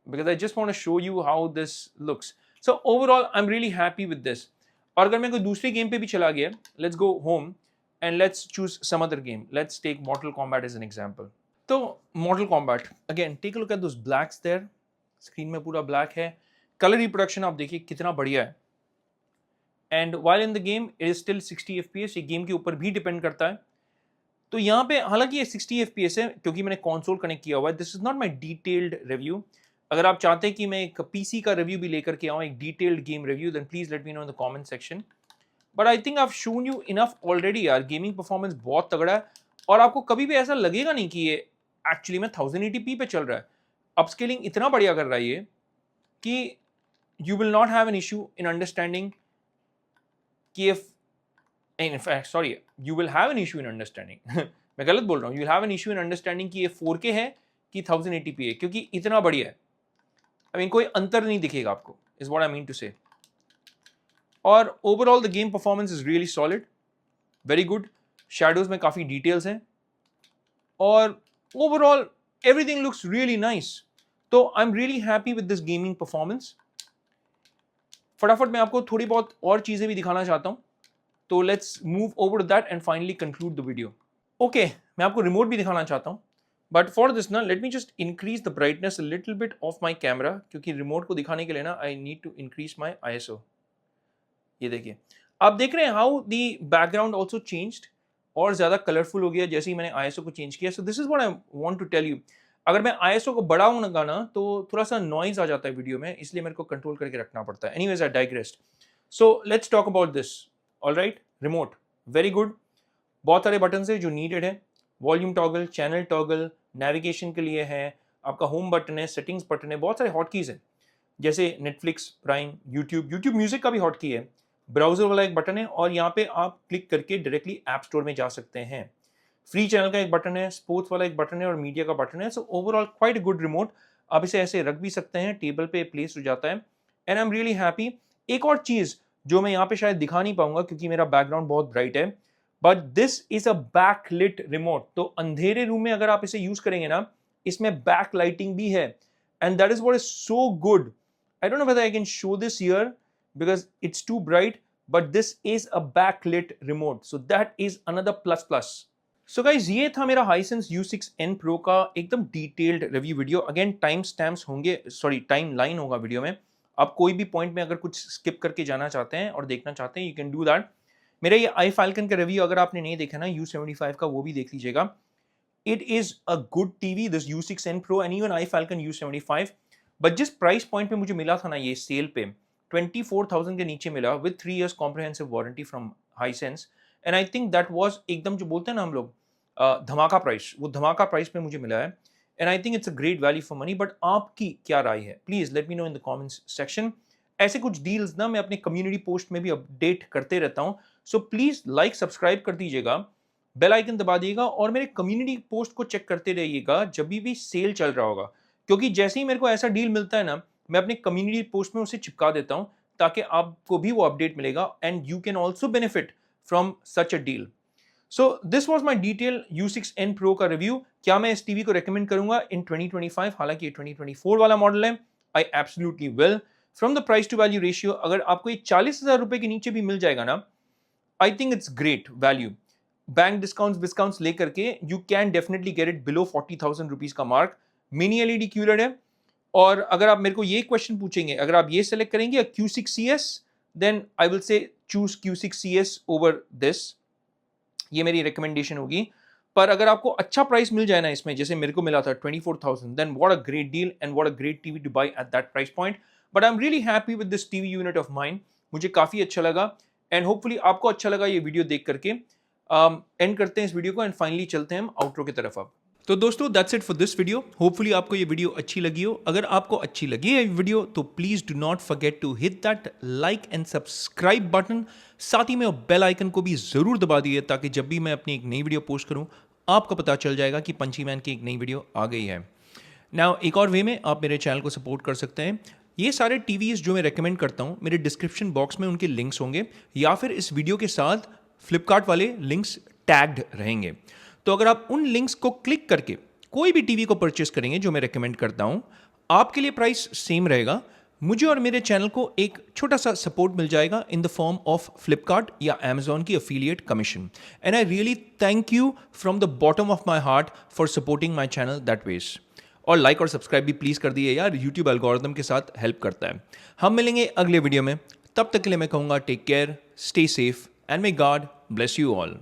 because I just want to show you how this looks. So overall I'm really happy with this. और अगर मैं कोई दूसरी गेम पे भी चला गया, let's go home and let's choose some other game. Let's take Mortal Kombat as an example. तो Mortal Kombat, again take a look at those blacks there. Screen में पूरा ब्लैक है। कलर रिप्रोडक्शन आप देखिए कितना बढ़िया है। And while in the game it is still 60 FPS, ये गेम के ऊपर भी डिपेंड करता है। तो यहाँ पे हालांकि ये 60 FPS है क्योंकि मैंने कंसोल कनेक्ट किया हुआ है। This is not my detailed review. अगर आप चाहते हैं कि मैं एक पीसी का रिव्यू भी लेकर के आऊँ, एक detailed game review, then please let me know in the comment section. But I think I have shown you enough already यार। गेमिंग परफॉर्मेंस बहुत तगड़ा है और आपको कभी भी ऐसा लगेगा नहीं कि ये एक्चुअली में 1080p पे चल रहा है। अपस्केलिंग इतना बढ़िया कर रहा है ये कि you will not have an issue in understanding कि if in fact sorry, you will have an issue in understanding मैं गलत बोल रहा हूँ, you will have an issue in understanding कि ये 4K है कि 1080p है, क्योंकि इतना बढ़िया है। I mean कोई अंतर नहीं दिखेगा आपको, is what I mean to say। और overall the game performance is really solid, very good। shadows में काफी details हैं और overall everything looks really nice। तो I'm really happy with this gaming performance। फटाफट मैं आपको थोड़ी बहुत और चीजें भी दिखाना चाहता हूँ, तो let's move over that and finally conclude the video. Okay, मैं आपको रिमोट भी दिखाना चाहता हूँ, बट फॉर दिस ना let me just increase the brightness a little bit of my camera, क्योंकि रिमोट को दिखाने के लिए ना I need to increase my ISO। ये देखिए, आप देख रहे हैं how the background also changed और ज्यादा कलरफुल हो गया जैसे ही मैंने ISO को चेंज किया। So this is what I want to tell you. अगर मैं ISO को बढ़ाऊंगा ना तो थोड़ा सा नॉइज आ जाता है वीडियो में, इसलिए मेरे को कंट्रोल करके रखना पड़ता है। Anyways I digressed. So let's talk about this. Alright, remote very good, बहुत सारे बटन है जो नीडेड है। Volume toggle, channel toggle, navigation के लिए है, आपका होम बटन है, सेटिंग्स बटन है, बहुत सारे हॉटकीज हैं जैसे नेटफ्लिक्स, प्राइम, यूट्यूब म्यूजिक का भी हॉटकी है, ब्राउजर वाला एक बटन है और यहाँ पे आप क्लिक करके डायरेक्टली ऐप स्टोर में जा सकते हैं। फ्री चैनल का एक बटन है, स्पोर्ट्स वाला एक बटन है और मीडिया का बटन है। So overall quite good remote. आप इसे ऐसे रख भी सकते हैं, टेबल पे प्लेस हो जाता है and I am really happy. एक और चीज जो मैं यहाँ पे शायद दिखा नहीं पाऊंगा क्योंकि मेरा बैकग्राउंड बहुत ब्राइट है, but this is a backlit remote. तो अंधेरे रूम में अगर आप इसे यूज करेंगे ना, इसमें बैक लाइटिंग भी है and that is what is so good. I don't know whether I can show this here because it's too bright, but this is a backlit remote, so that is another plus plus. So guys, ये था मेरा Hisense U6N Pro का एकदम detailed review video. Again time stamps होंगे, sorry time line होगा video में। आप कोई भी पॉइंट में अगर कुछ स्किप करके जाना चाहते हैं और देखना चाहते हैं, यू कैन डू दैट। मेरा ये iFalcon का रिव्यू अगर आपने नहीं देखा ना U75 का, वो भी देख लीजिएगा। It is a good TV this U6N Pro and even iFalcon U75। But जिस प्राइस पॉइंट पे मुझे मिला था ना ये सेल पे, 24,000 के नीचे मिला with 3 years comprehensive warranty from Hisense, and I think that was एकदम जो बोलते हैं ना हम लोग धमाका प्राइस, वो धमाका प्राइस पे मुझे मिला है and I think it's a great value for money. But आपकी क्या राय है, please let me know in the comments section. ऐसे कुछ डील्स ना मैं अपने कम्युनिटी पोस्ट में भी अपडेट करते रहता हूँ, सो प्लीज लाइक सब्सक्राइब कर दीजिएगा, बेल आइकन दबा दिएगा और मेरे कम्युनिटी पोस्ट को चेक करते रहिएगा जब भी सेल चल रहा होगा, क्योंकि जैसे ही मेरे को ऐसा डील मिलता है ना, मैं अपने कम्युनिटी पोस्ट में उसे चिपका देता हूँ ताकि आपको भी वो अपडेट मिलेगा and you can also benefit from such a deal. So this was my detail U6N Pro का रिव्यू। क्या मैं इस टीवी को रेकमेंड करूंगा इन 2025? हालांकि ये 2024 वाला मॉडल है, I absolutely will. From the price to value ratio, अगर आपको ये 40,000 रुपए के नीचे भी मिल जाएगा ना, I think it's great value. Bank discounts लेकर के you can definitely get it below 40,000 rupees का मार्क। मिनी LED QLED है, और अगर आप मेरे को ये क्वेश्चन पूछेंगे, अगर आप ये सेलेक्ट करेंगे Q6CS, then I will say choose Q6CS over this, ये मेरी रिकमेंडेशन होगी। पर अगर आपको अच्छा प्राइस मिल जाए ना इसमें, जैसे मेरे को मिला था 24,000, then what a great deal and what a great TV to buy at that price point. But I am really happy with this TV unit of mine, मुझे काफी अच्छा लगा एंड होपफुली आपको अच्छा लगा ये वीडियो देख करके। एंड करते हैं इस वीडियो को एंड फाइनली चलते हैं हम आउटरो की तरफ अब। तो दोस्तों that's it for this video, hopefully आपको ये वीडियो अच्छी लगी हो। अगर आपको अच्छी लगी है वीडियो तो please do not forget to hit that like and subscribe button, साथ ही में बेल आइकन को भी जरूर दबा दिए ताकि जब भी मैं अपनी एक नई वीडियो पोस्ट करूं आपको पता चल जाएगा कि पंची मैन की एक नई वीडियो आ गई है। नाउ एक और वे में आप मेरे चैनल को सपोर्ट कर सकते हैं। ये सारे टीवीज जो मैं रेकमेंड करता हूँ मेरे डिस्क्रिप्शन बॉक्स में उनके लिंक्स होंगे, या फिर इस वीडियो के साथ फ्लिपकार्ट वाले लिंक्स टैग्ड रहेंगे। तो अगर आप उन लिंक्स को क्लिक करके कोई भी टीवी को परचेस करेंगे जो मैं रेकमेंड करता हूँ, आपके लिए प्राइस सेम रहेगा, मुझे और मेरे चैनल को एक छोटा सा सपोर्ट मिल जाएगा in the form of Flipkart या अमेजॉन की affiliate commission. And I really thank you from the bottom of my heart for supporting my channel that ways. और लाइक और सब्सक्राइब भी प्लीज कर दिए यार, यूट्यूब एल्गोरिथम के साथ हेल्प करता है। हम मिलेंगे अगले वीडियो में, तब तक के लिए मैं कहूँगा take care, stay safe and may God bless you all.